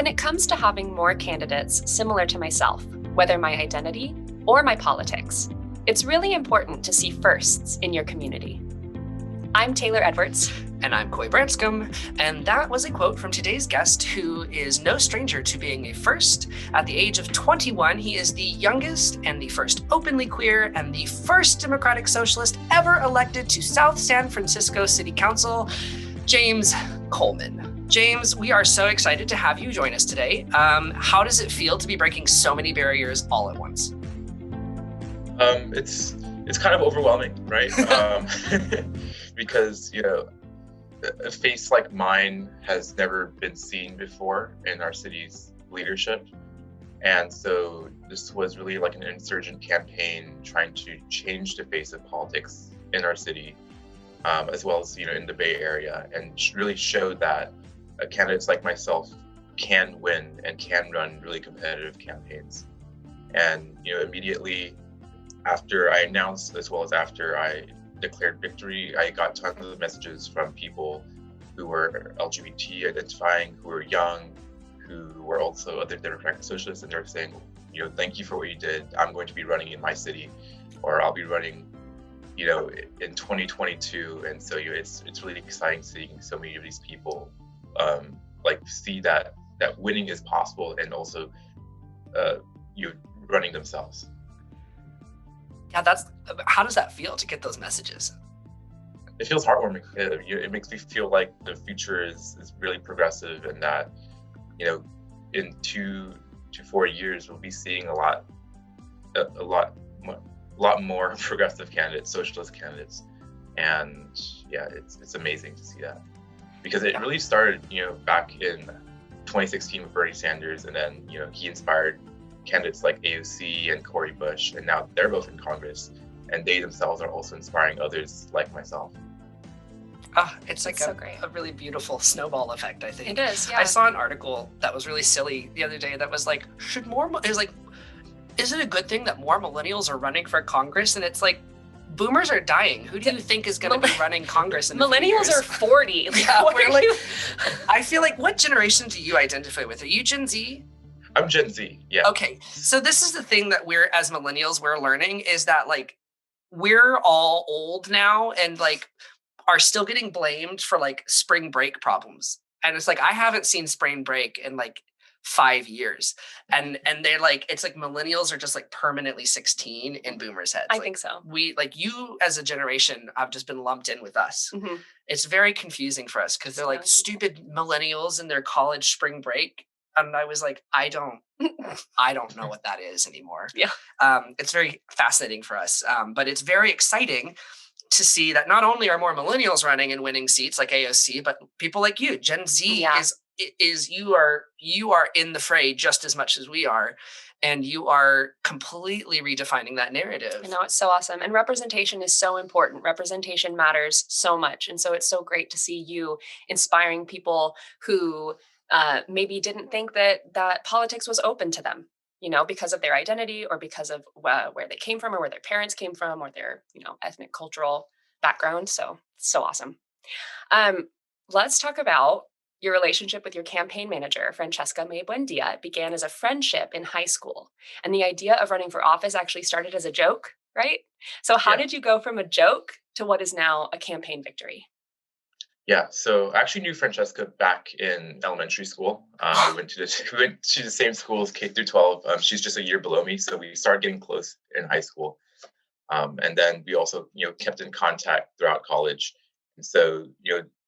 When it comes to having more candidates similar to myself, whether my identity or my politics, it's really important to see firsts in your community. I'm Taylor Edwards. And I'm Coy Branscombe, and that was a quote from today's guest, who is no stranger to being a first. At the age of 21, he is the youngest and the first openly queer and the first Democratic Socialist ever elected to South San Francisco City Council, James Coleman. James, we are so excited to have you join us today. How does it feel to be breaking so many barriers all at once? It's kind of overwhelming, right? Because, a face like mine has never been seen before in our city's leadership. And so this was really like an insurgent campaign trying to change the face of politics in our city, as well as, in the Bay Area, and really show that candidates like myself can win and can run really competitive campaigns. And, immediately after I announced, as well as after I declared victory, I got tons of messages from people who were LGBT identifying, who were young, who were also other Democratic Socialists, and they're saying, thank you for what you did. I'm going to be running in my city, or I'll be running, in 2022. And so it's really exciting seeing so many of these people see that winning is possible, and also running themselves. Yeah, how does that feel to get those messages? It feels heartwarming. It makes me feel like the future is really progressive, and that, in 2 to 4 years, we'll be seeing a lot more progressive candidates, socialist candidates. And yeah, it's amazing to see that, because it really started, back in 2016 with Bernie Sanders, and then, he inspired candidates like AOC and Cori Bush, and now they're both in Congress, and they themselves are also inspiring others like myself. It's like so a really beautiful snowball effect, I think. It is, yeah. I saw an article that was really silly the other day that was like, is it a good thing that more millennials are running for Congress? And it's like, boomers are dying. Who do you think is going to be running Congress in a few Millennials years? are 40. Yeah, I feel like, what generation do you identify with? Are you Gen Z? I'm Gen Z, yeah. Okay, so this is the thing that as millennials, we're learning, is that we're all old now and are still getting blamed for spring break problems. And it's I haven't seen spring break in 5 years. And they're it's millennials are just permanently 16 in boomers' heads. I think so. We you as a generation have just been lumped in with us. Mm-hmm. It's very confusing for us, because they're stupid millennials in their college spring break. And I was I don't know what that is anymore. Yeah. It's very fascinating for us. But it's very exciting to see that not only are more millennials running and winning seats like AOC, but people like you, Gen Z, is you are in the fray just as much as we are. And you are completely redefining that narrative. I know, it's so awesome. And representation is so important. Representation matters so much. And so it's so great to see you inspiring people who maybe didn't think that politics was open to them, because of their identity, or because of where they came from, or where their parents came from, or their, ethnic, cultural background. So awesome. Let's talk about your relationship with your campaign manager, Francesca May Buendia. It began as a friendship in high school. And the idea of running for office actually started as a joke, right? So how did you go from a joke to what is now a campaign victory? Yeah, so I actually knew Francesca back in elementary school. We went to the same school as K through 12. She's just a year below me, so we started getting close in high school. And then we also, kept in contact throughout college. And so,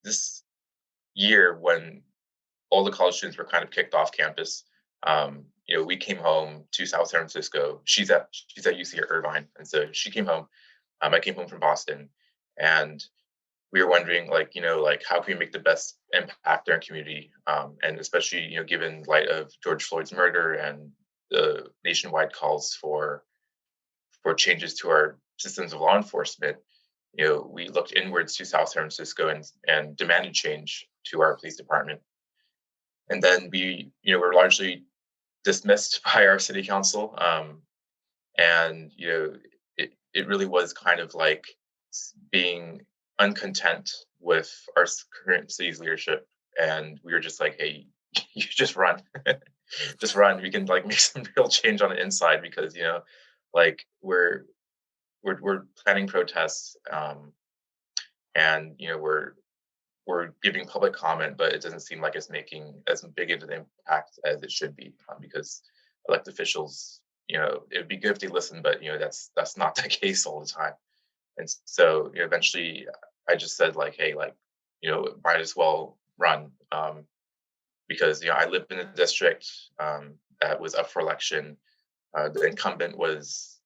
this year, when all the college students were kind of kicked off campus, we came home to South San Francisco. She's at UC Irvine, and so she came home. I came home from Boston, and we were wondering, how can we make the best impact in our community, and especially, given light of George Floyd's murder and the nationwide calls for changes to our systems of law enforcement. We looked inwards to South San Francisco and demanded change to our police department. And then we, were largely dismissed by our city council, and it really was kind of like being uncontent with our current city's leadership. And we were just like, hey, you just run. Just run. We can like make some real change on the inside because like we're planning protests, and we're giving public comment, but it doesn't seem like it's making as big of an impact as it should be, because elected officials, it would be good if they listen, but that's not the case all the time. And so eventually, I just said like, hey, like might as well run, because I live in a district that was up for election. The incumbent was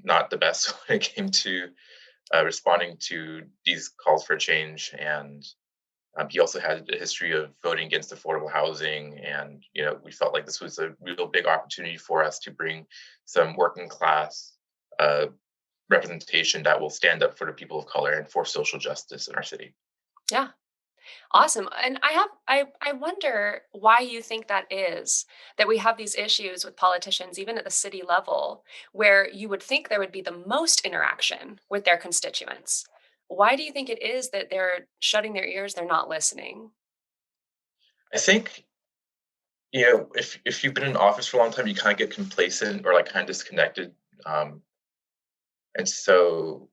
not the best when it came to responding to these calls for change, and he also had a history of voting against affordable housing, and we felt like this was a real big opportunity for us to bring some working class uh, representation that will stand up for the people of color and for social justice in our city. Yeah. Awesome. And I wonder why you think that is, that we have these issues with politicians, even at the city level, where you would think there would be the most interaction with their constituents. Why do you think it is that they're shutting their ears, they're not listening? I think if you've been in office for a long time, you kind of get complacent or like kind of disconnected, um, and so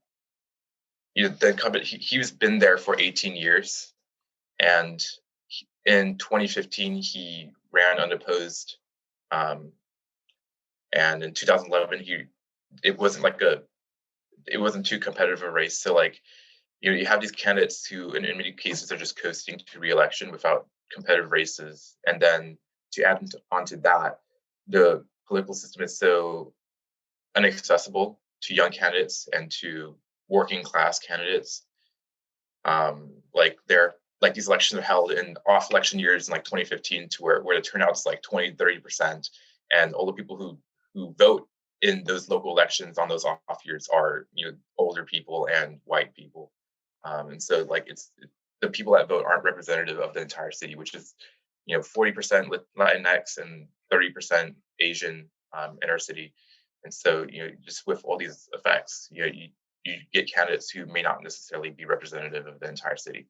the incumbent he was been there for 18 years, and in 2015 he ran unopposed, um, and in 2011 it wasn't like a it wasn't too competitive a race. So like you have these candidates who in many cases are just coasting to re-election without competitive races, and then to add onto that, the political system is so inaccessible to young candidates and to working class candidates. Like these elections are held in off election years in like 2015 to where the turnout's like 20-30%, and all the people who vote in those local elections on those off years are older people and white people, and so like the people that vote aren't representative of the entire city, which is 40% Latinx and 30% Asian, in our city. And so just with all these effects, you get candidates who may not necessarily be representative of the entire city.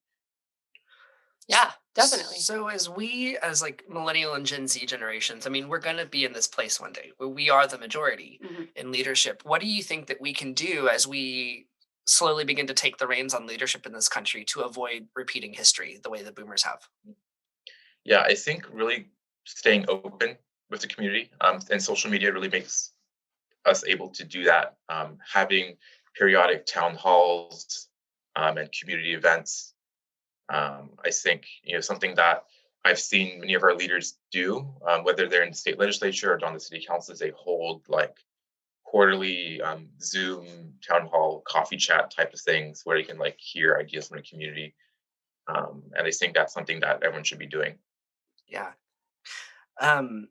Yeah, definitely. So as we as like millennial and Gen Z generations, I mean, we're going to be in this place one day where we are the majority Mhm. in leadership. What do you think that we can do as we slowly begin to take the reins on leadership in this country to avoid repeating history the way the boomers have? Yeah, I think really staying open with the community, and social media really makes us able to do that. Having periodic town halls, and community events. I think something that I've seen many of our leaders do, whether they're in the state legislature or on the city councils, they hold like quarterly Zoom town hall coffee chat type of things where you can like hear ideas from the community. And I think that's something that everyone should be doing. Yeah. Um,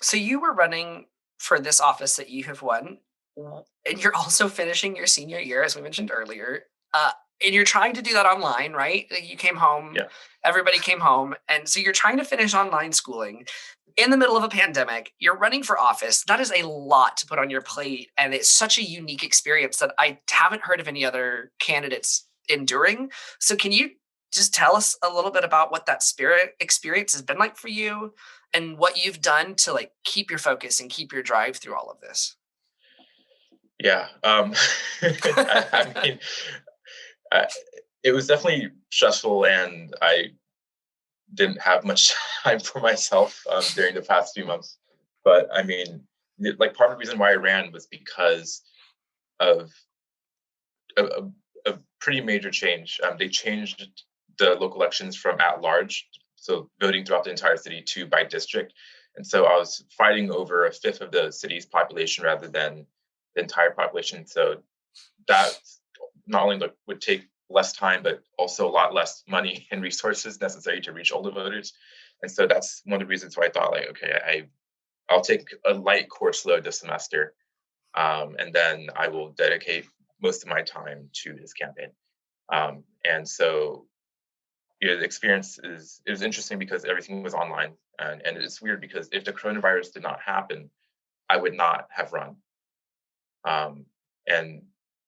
so you were running for this office that you have won, and you're also finishing your senior year, as we mentioned earlier. Uh, and you're trying to do that online, right? Like you came home, Yeah. everybody came home, and so you're trying to finish online schooling in the middle of a pandemic. You're running for office. That is a lot to put on your plate, and it's such a unique experience that I haven't heard of any other candidates enduring. So can you just tell us a little bit about what that spirit experience has been like for you and what you've done to like keep your focus and keep your drive through all of this? Yeah. I mean, I, it was definitely stressful, and I didn't have much time for myself during the past few months. But I mean, like part of the reason why I ran was because of a pretty major change. They changed the local elections from at large, so voting throughout the entire city, to by district. And so I was fighting over a fifth of the city's population rather than the entire population. So that not only would take less time, but also a lot less money and resources necessary to reach all the voters. And so that's one of the reasons why I thought, like, okay, I'll take a light course load this semester, and then I will dedicate most of my time to his campaign. And so, the experience is it was interesting because everything was online, and it's weird because if the coronavirus did not happen, I would not have run. Um, and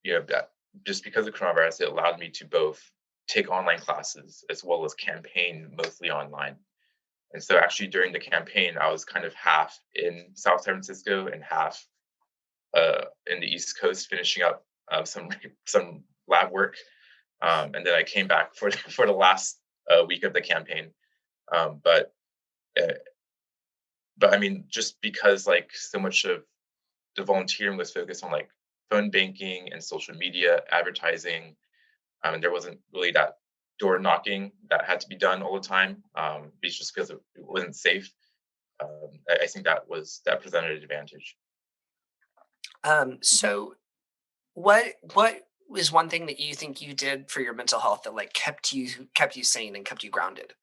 that just because of coronavirus, it allowed me to both take online classes as well as campaign mostly online. And so actually during the campaign, I was kind of half in South San Francisco and half in the East Coast, finishing up some lab work. And then I came back for for the last week of the campaign. Um, but uh, but I mean, just because like so much of the volunteering was focused on like phone banking and social media advertising, and there wasn't really that door knocking that had to be done all the time, it's just because it wasn't safe. I think that presented an advantage. Mhm. So what is one thing that you think you did for your mental health that like kept you sane and kept you grounded?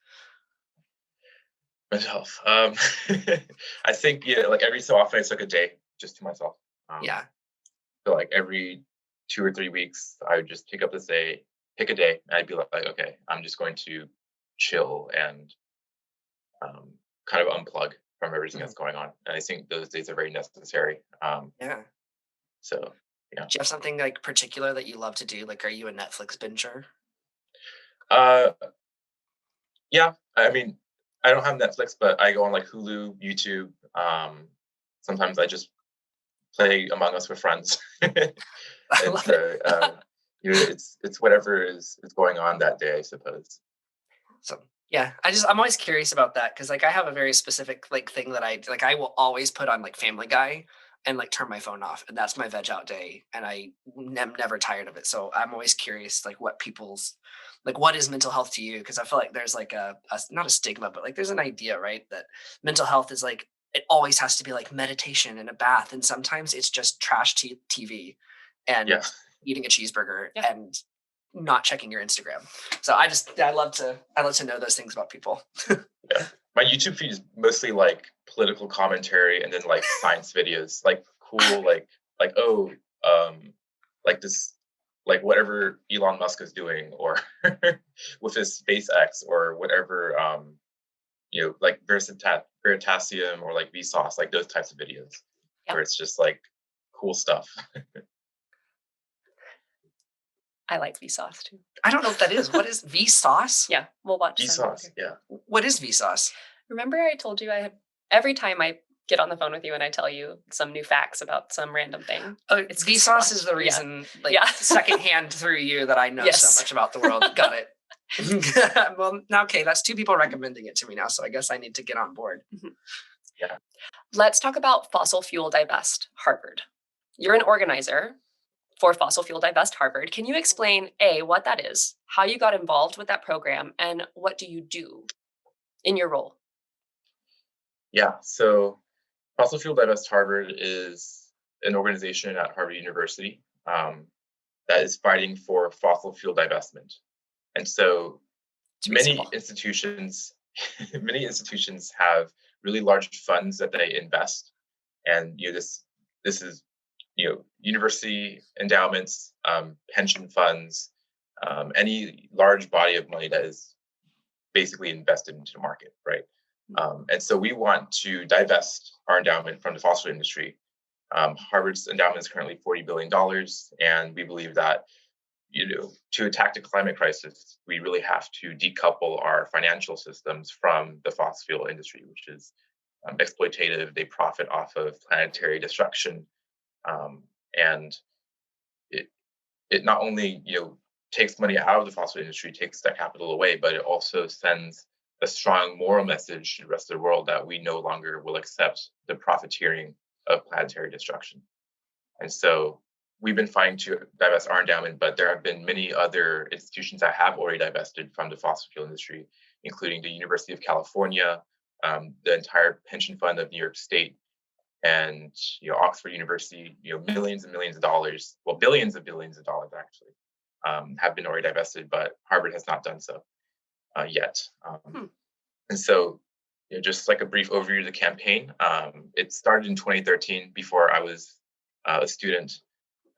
Mental health. I think yeah, like every so often I took a day just to myself. Um, Yeah. so like every 2 or 3 weeks, I would just pick a day, and I'd be like, okay, I'm just going to chill and um, kind of unplug from everything Mhm. that's going on. And I think those days are very necessary. Yeah. So yeah. Do you have something like particular that you love to do? Like, are you a Netflix binger? Uh, yeah. I mean, I don't have Netflix, but I go on like Hulu, YouTube. Sometimes I just play Among Us with friends, I and love it. so it's whatever is going on that day, I suppose. So yeah, I'm always curious about that because like I have a very specific like thing that I will always put on like Family Guy and like turn my phone off, and that's my veg out day, and am never tired of it. So I'm always curious like what people's like what is mental health to you, because I feel like there's like a not a stigma, but like there's an idea, right, that mental health is like it always has to be like meditation and a bath, and sometimes it's just TV Yeah, and eating a cheeseburger Yeah. and not checking your Instagram. So I love to know those things about people. yeah. My YouTube feed is mostly like political commentary and then like science videos, like cool, like oh, um, like this, like whatever Elon Musk is doing, or with his SpaceX, or whatever, like Veritasium, or like Vsauce, like those types of videos, Yeah. where it's just like cool stuff. I like Vsauce too. I don't know what that is. What is Vsauce? Yeah, we'll watch some Vsauce, later. yeah. What is Vsauce? Remember I told you I had every time I get on the phone with you and I tell you some new facts about some random thing, it's 'cause I Vsauce is watch the yeah. reason, like Yeah. secondhand through you, that I know so Yes. much about the world. Got it. Well, now okay, that's two people recommending it to me now, so I guess I need to get on board. Mhm. Yeah. Let's talk about fossil fuel divest Harvard. You're an organizer for Fossil Fuel Divest Harvard. Can you explain A, what that is, how you got involved with that program, and what do you do in your role? Yeah. So Fossil Fuel Divest Harvard is an organization at Harvard University, that is fighting for fossil fuel divestment. And so It's many reasonable. institutions, many institutions have really large funds that they invest, and this is university endowments, pension funds, any large body of money that is basically invested into the market, right? And so we want to divest our endowment from the fossil industry. Harvard's endowment is currently $40 billion, and we believe that to attack the climate crisis, we really have to decouple our financial systems from the fossil fuel industry, which is exploitative. They profit off of planetary destruction, um, and it it not only takes money out of the fossil industry, takes that capital away, but it also sends a strong moral message to the rest of the world that we no longer will accept the profiteering of planetary destruction. And so we've been fighting to divest our endowment, but there have been many other institutions that have already divested from the fossil fuel industry, including the University of California, the entire pension fund of New York State, and Oxford University. Millions and millions of dollars, well, billions of dollars actually, have been already divested, but Harvard has not done so yet. Hmm. And so, just like a brief overview of the campaign, it started in 2013 before I was a student,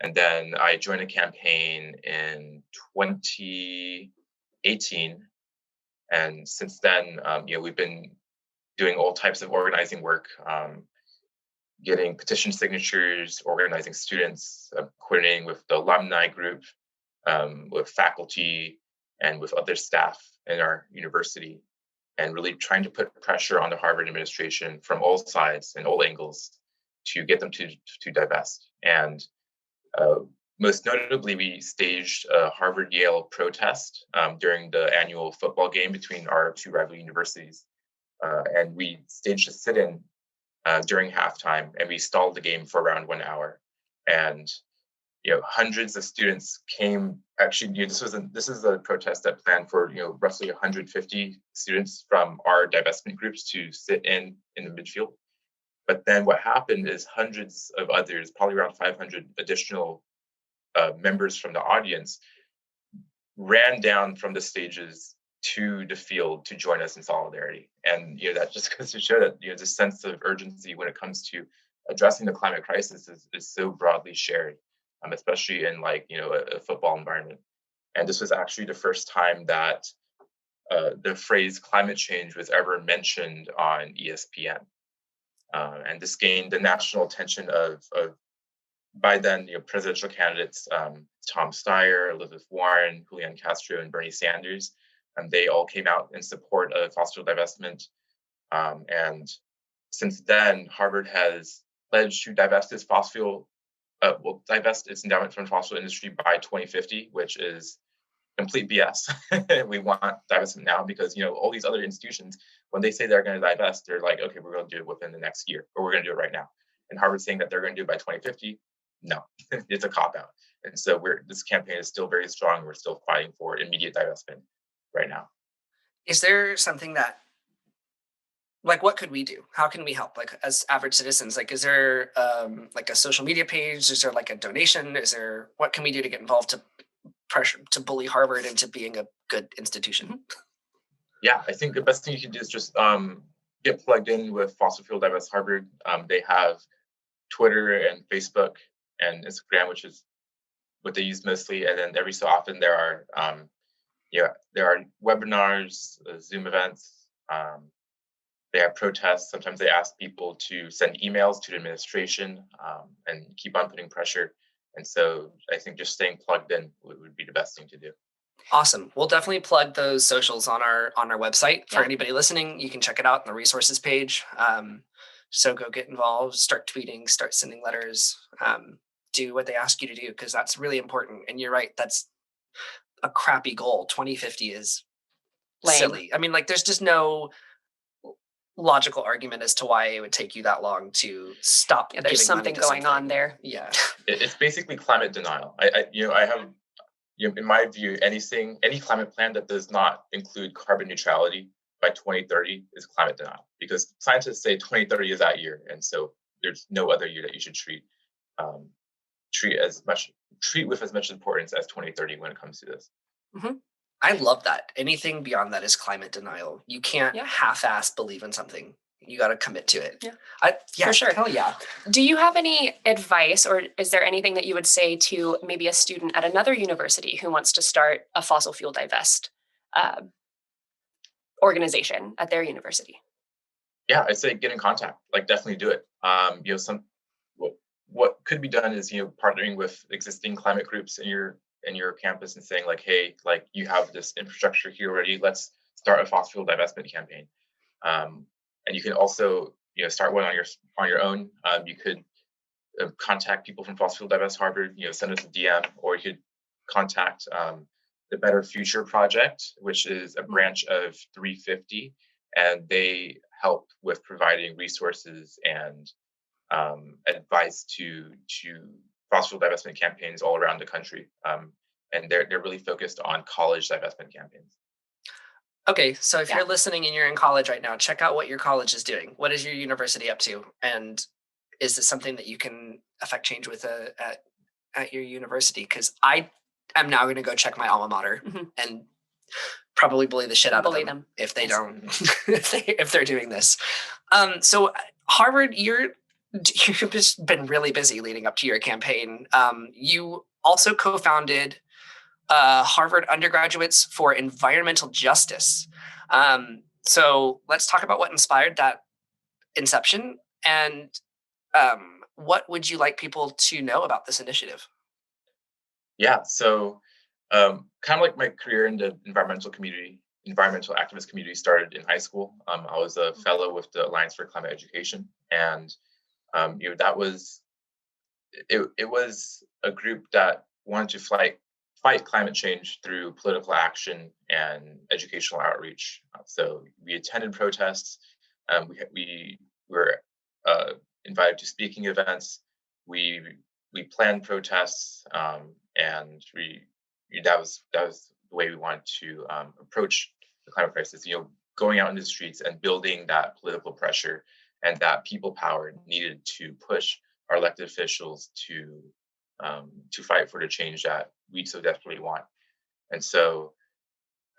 and then I joined a campaign in 2018, and since then, we've been doing all types of organizing work, getting petition signatures, organizing students, coordinating with the alumni group, with faculty, and with other staff in our university. and really trying to put pressure on the Harvard administration from all sides and all angles to get them to divest. And uh, most notably, we staged a Harvard-Yale protest during the annual football game between our two rival universities. And we staged a sit-in during halftime, and we stalled the game for around 1 hour. And hundreds of students came. Actually, this is a protest that planned for roughly 150 students from our divestment groups to sit in the midfield. But then what happened is hundreds of others, probably around 500 additional members from the audience, ran down from the stages to the field to join us in solidarity. And that just goes to show that the sense of urgency when it comes to addressing the climate crisis is so broadly shared, especially in a football environment. And this was actually the first time that the phrase climate change was ever mentioned on ESPN. And this gained the national attention of by then presidential candidates Tom Steyer, Elizabeth Warren, Julian Castro, and Bernie Sanders. And they all came out in support of fossil fuel divestment. And since then, Harvard has pledged to divest its divest its endowment from the fossil industry by 2050, which is complete BS. We want divestment now because all these other institutions, when they say they're going to divest, they're like, okay, we're going to do it within the next year, or we're going to do it right now. And Harvard's saying that they're going to do it by 2050. No, it's a cop out. And so this campaign is still very strong. We're still fighting for immediate divestment right now. Is there something that, what could we do? How can we help? As average citizens, is there a social media page? Is there a donation? What can we do to get involved to pressure to bully Harvard into being a good institution? Yeah, I think the best thing you can do is just get plugged in with Fossil Fuel Divest Harvard. They have Twitter and Facebook and Instagram, which is what they use mostly. And then every so often there are webinars, Zoom events. They have protests. Sometimes they ask people to send emails to the administration and keep on putting pressure. And so I think just staying plugged in would be the best thing to do. Awesome. We'll definitely plug those socials on our website. For anybody listening, you can check it out on the resources page. So go get involved, start tweeting, start sending letters, do what they ask you to do, because that's really important. And you're right, that's a crappy goal. 2050 is lame. Silly. I mean, there's just no logical argument as to why it would take you that long to stop. There's something going on there. Yeah. It's basically climate denial. I have, in my view, any climate plan that does not include carbon neutrality by 2030 is climate denial, because scientists say 2030 is that year, and so there's no other year that you should treat with as much importance as 2030 when it comes to this. Mm-hmm. I love that. Anything beyond that is climate denial. You can't half-ass believe in something. You got to commit to it. For sure. Hell yeah. Do you have any advice, or is there anything that you would say to maybe a student at another university who wants to start a fossil fuel divest organization at their university? Yeah, I'd say get in contact. Definitely do it. What could be done is partnering with existing climate groups in your campus and saying hey, you have this infrastructure here already. Let's start a fossil fuel divestment campaign. And you can also start one on your own. You could contact people from Fossil Fuel Divest Harvard. Send us a DM, or you could contact the BetterFutureProject, which is a branch of 350, and they help with providing resources and advice to fossil fuel divestment campaigns all around the country. And they're really focused on college divestment campaigns. Okay, so if you're listening and you're in college right now, check out what your college is doing. What is your university up to? And is this something that you can affect change with at your university? Because I am now going to go check my alma mater and probably bully the shit out of them if they don't, if they're doing this. So Harvard, you've just been really busy leading up to your campaign. You also co-founded Harvard Undergraduates for Environmental Justice. So let's talk about what inspired that inception, and what would you like people to know about this initiative? Yeah, so kind of like my career in the environmental community, environmental activist community started in high school. I was a fellow with the Alliance for Climate Education, and that was it was a group that wanted to fight climate change through political action and educational outreach. So we attended protests. We were invited to speaking events. We planned protests, and that was the way we wanted to approach the climate crisis. Going out in the streets and building that political pressure and that people power needed to push our elected officials to fight for the change that we so desperately want. And so,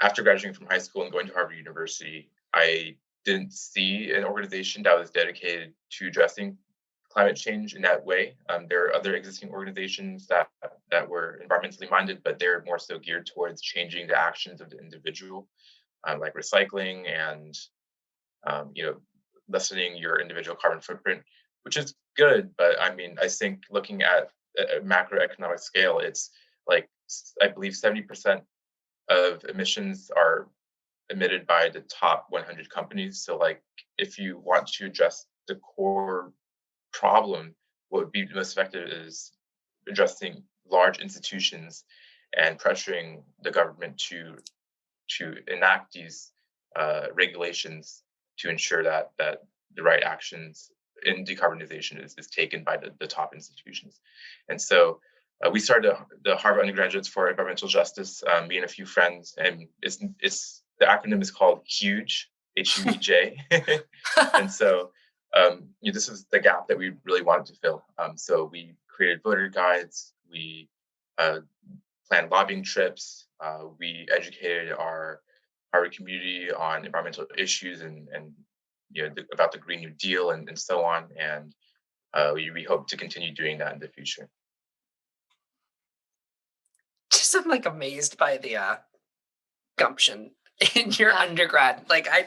after graduating from high school and going to Harvard University, I didn't see an organization that was dedicated to addressing climate change in that way. There are other existing organizations that were environmentally minded, but they're more so geared towards changing the actions of the individual, like recycling and lessening your individual carbon footprint, which is good. But I mean, I think looking at a macroeconomic scale, it's like I believe 70% of emissions are emitted by the top 100 companies. So like, if you want to address the core problem, what would be most effective is addressing large institutions and pressuring the government to enact these regulations to ensure that the right actions in decarbonization is taken by the top institutions. And so we started the Harvard Undergraduates for Environmental Justice, me and a few friends, and it's the acronym is called HUGE, HUEJ. And so this is the gap that we really wanted to fill. So we created voter guides, we planned lobbying trips, we educated our community on environmental issues and about the Green New Deal and so on. And we hope to continue doing that in the future. Just I'm like amazed by the gumption in your undergrad. Like I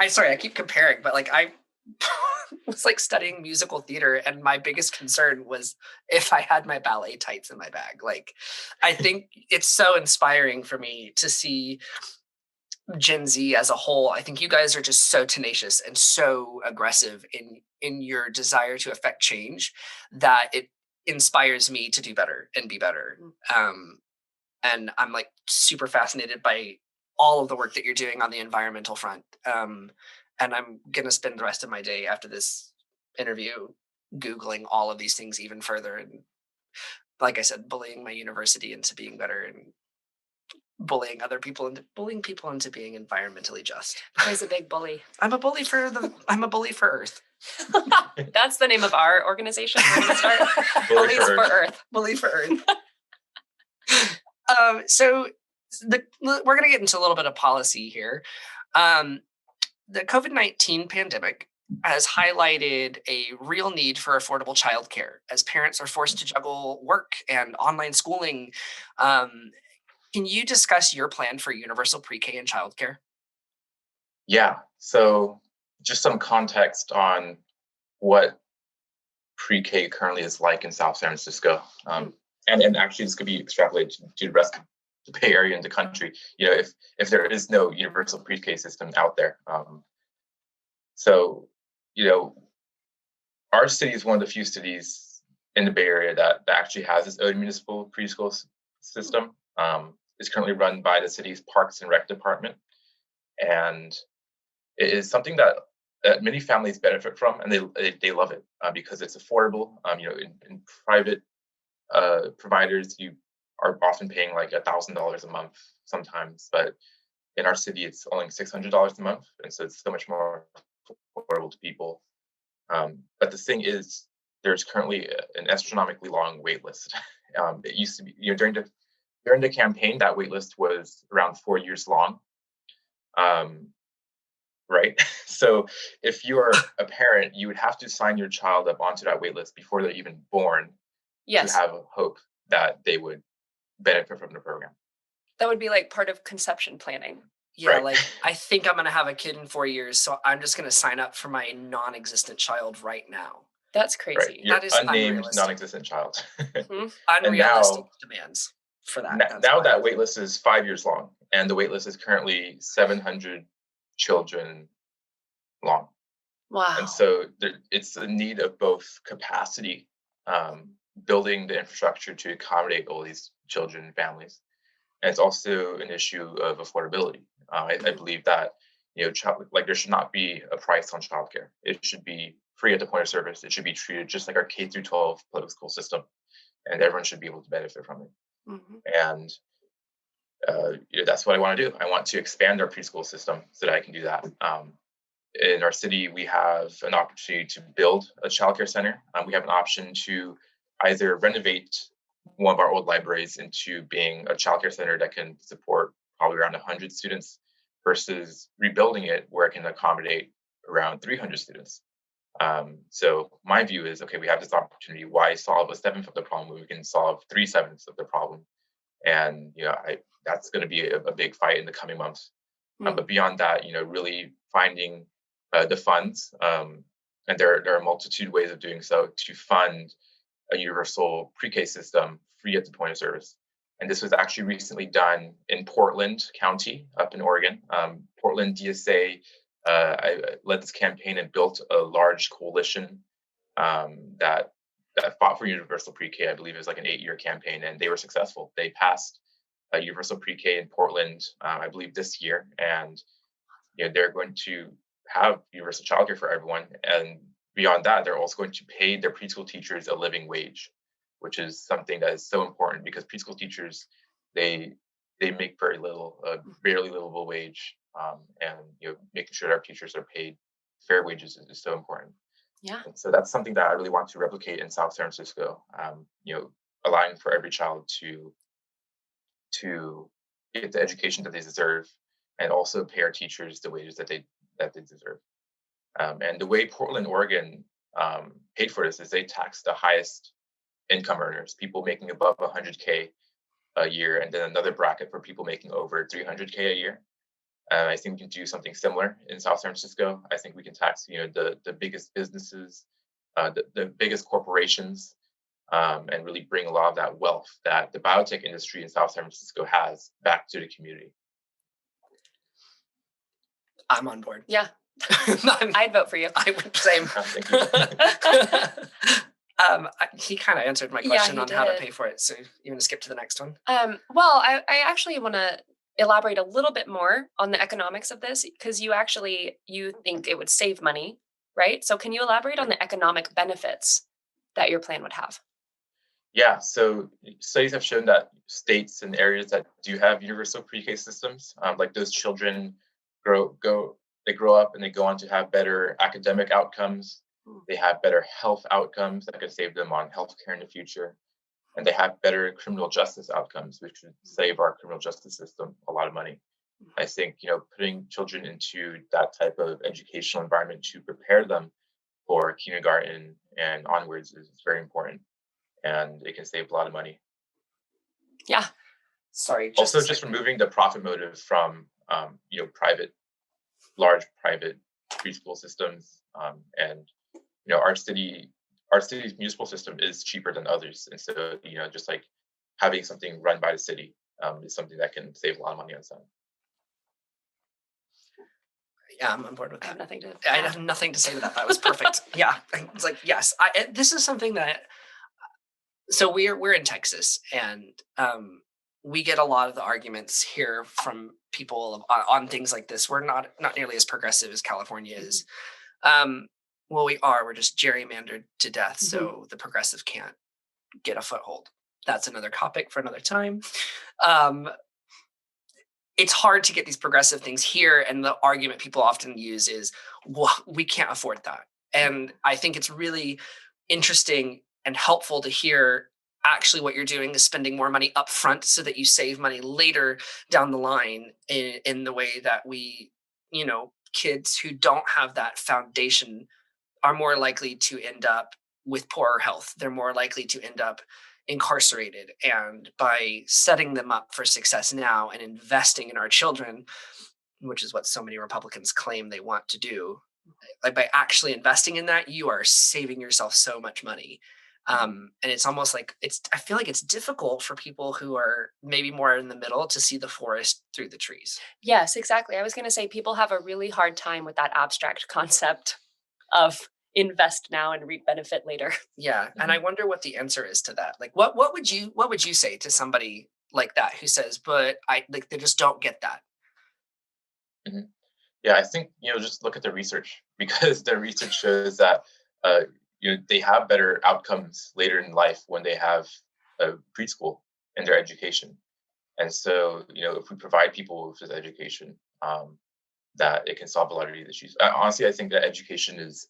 sorry, I keep comparing, but like I was like studying musical theater, and my biggest concern was if I had my ballet tights in my bag. Like I think it's so inspiring for me to see Gen Z as a whole. I think you guys are just so tenacious and so aggressive in your desire to affect change that it inspires me to do better and be better. And I'm like super fascinated by all of the work that you're doing on the environmental front. And I'm going to spend the rest of my day after this interview Googling all of these things even further. And like I said, bullying my university into being better and bullying people into being environmentally just. He's a big bully. I'm a bully for Earth. That's the name of our organization. We're going to start Bullies for Earth. Bully for Earth. So we're going to get into a little bit of policy here. The COVID-19 pandemic has highlighted a real need for affordable childcare as parents are forced to juggle work and online schooling. Can you discuss your plan for universal pre-K and childcare? Yeah. So just some context on what pre-K currently is like in South San Francisco. And actually this could be extrapolated to the rest of the Bay Area and the country, if there is no universal pre-K system out there. So, our city is one of the few cities in the Bay Area that actually has its own municipal preschool system. It's currently run by the city's Parks and Rec department. And it is something that many families benefit from, and they love it because it's affordable. In private providers, you are often paying like $1,000 a month sometimes, but in our city, it's only $600 a month, and so it's so much more affordable to people. But the thing is, there's currently an astronomically long wait list. It used to be, during the campaign, that wait list was around 4 years long. Right? So if you're a parent, you would have to sign your child up onto that wait list before they're even born. Yes. To have a hope that they would benefit from the program. That would be like part of conception planning. Yeah, Right. Like I think I'm going to have a kid in 4 years, so I'm just going to sign up for my non-existent child right now. That's crazy. Right. Your That is unnamed, unrealistic. non-existent child. Mm-hmm. Unrealistic demands for that. Now that wait list is 5 years long, and the wait list is currently 700 children long. And Wow. so it's a need of both capacity, um, building the infrastructure to accommodate all these children and families, and it's also an issue of affordability. I Mhm. believe that like there should not be a price on childcare. It should be free at the point of service. It should be treated just like our K through 12 public school system, and everyone should be able to benefit from it. Mhm. And that's what I want to do. I want to expand our preschool system so that I can do that. In our city, we have an opportunity to build a childcare center. We have an option to either renovate one of our old libraries into being a childcare center that can support probably around 100 students versus rebuilding it where it can accommodate around 300 students. So my view is, okay, we have this opportunity. Why solve a seventh of the problem when we can solve 3/7 of the problem? And that's going to be a big fight in the coming months. Mm. But beyond that, really finding the funds, and there are a multitude of ways of doing so to fund a universal pre-K system free at the point of service. And this was actually recently done in Portland County up in Oregon. Portland DSA I led this campaign and built a large coalition that fought for universal pre-K. I believe it was like an 8-year campaign, and they were successful. They passed a universal pre-K in Portland, I believe this year, and they're going to have universal childcare for everyone. And beyond that, they're also going to pay their preschool teachers a living wage, which is something that is so important because preschool teachers they they make very little, barely livable wage, and making sure that our teachers are paid fair wages is so important. Yeah. And so that's something that I really want to replicate in South San Francisco. Allowing for every child to get the education that they deserve, and also pay our teachers the wages that they deserve. And the way Portland, Oregon, paid for this is they tax the highest income earners, people making above 100K a year, and then another bracket for people making over 300K a year. I think we can do something similar in South San Francisco. I think we can tax, the biggest businesses, the biggest corporations, and really bring a lot of that wealth that the biotech industry in South San Francisco has back to the community. I'm on board. Yeah. I'm- I'd vote for you. I would same. Thank you. He kind of answered my Yeah, question he on how to did. pay for it. So you want to skip to the next one? Well, I actually want to elaborate a little bit more on the economics of this because you think it would save money, right? So can you elaborate on the economic benefits that your plan would have? Yeah, so studies have shown that states and areas that do have universal pre-K systems, like those children they grow up and they go on to have better academic outcomes. Mm. They have better health outcomes that could save them on healthcare in the future, and they have better criminal justice outcomes, which would save our criminal justice system a lot of money. I think putting children into that type of educational environment to prepare them for kindergarten and onwards is very important, and it can save a lot of money. Yeah. Sorry. Also, just removing the profit motive from large private preschool systems, and our city's municipal system is cheaper than others, and so just like having something run by the city is something that can save a lot of money on its own. Yeah, I'm on board with I have that. nothing to I add. have nothing to say to that. That was perfect. Yeah, it's like yes. This is something that. So we're in Texas, and we get a lot of the arguments here from people on things like this. We're not nearly as progressive as California is. Well, we are. We're just gerrymandered to death, so the progressive can't get a foothold. That's another topic for another time. It's hard to get these progressive things here, and the argument people often use is, well, we can't afford that. And I think it's really interesting and helpful to hear actually what you're doing is spending more money up front so that you save money later down the line in the way that kids who don't have that foundation are more likely to end up with poorer health. They're more likely to end up incarcerated. And by setting them up for success now and investing in our children, which is what so many Republicans claim they want to do, like by actually investing in that, you are saving yourself so much money. And it's almost like I feel like it's difficult for people who are maybe more in the middle to see the forest through the trees. Yes, exactly. I was going to say people have a really hard time with that abstract concept of invest now and reap benefit later. Yeah, and I wonder what the answer is to that. Like, what would you say to somebody like that who says, "But I like they just don't get that." Mhm. Yeah, I think, just look at the research because the research shows that uh, they have better outcomes later in life when they have preschool in their education. And so, if we provide people with this education, that it can solve a lot of these issues. Honestly, I think that education is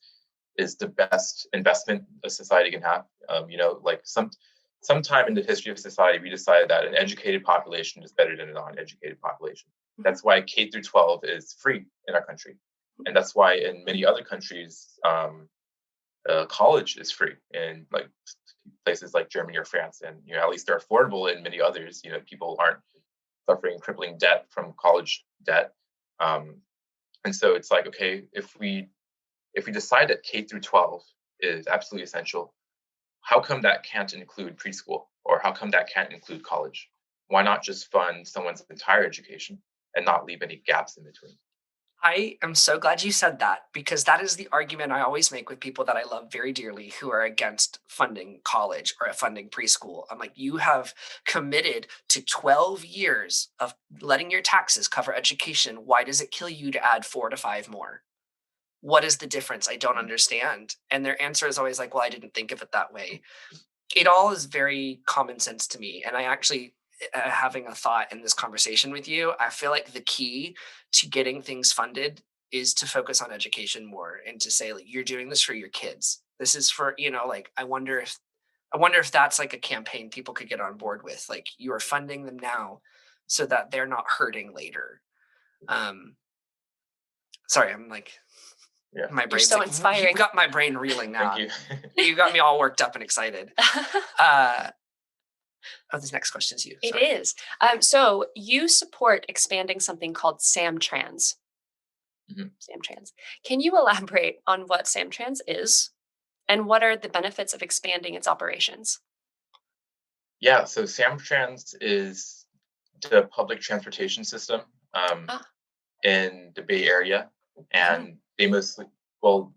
the best investment a society can have. Like sometime in the history of society, we decided that an educated population is better than a non-educated population. Mhm. That's why K through 12 is free in our country, and that's why in many other countries, college is free in like places like Germany or France, and at least they're affordable in many others. People aren't suffering crippling debt from college debt. Um, and so it's like, okay, if we decide that K through 12 is absolutely essential, how come that can't include preschool? Or how come that can't include college? Why not just fund someone's entire education and not leave any gaps in between? I am so glad you said that because that is the argument I always make with people that I love very dearly who are against funding college or funding preschool. I'm like, you have committed to 12 years of letting your taxes cover education. Why does it kill you to add 4 to 5 more? What is the difference? I don't understand. And their answer is always like, well, I didn't think of it that way. It all is very common sense to me. And I actually, having a thought in this conversation with you, I feel like the key to getting things funded is to focus on education more and to say, like, you're doing this for your kids. This is for, like, I wonder if that's like a campaign people could get on board with. Like, you are funding them now so that they're not hurting later. Um, sorry, I'm like, Yeah, my You're brain's so like, you've inspiring. got my brain reeling thank now. you. You got me all worked up and excited. Uh, this next question is you. It Sorry. is. So you support expanding something called SamTrans. Mhm. SamTrans. Can you elaborate on what SamTrans is and what are the benefits of expanding its operations? Yeah, so Samtrans is the public transportation system um, Ah, in the Bay Area, mhm. and well,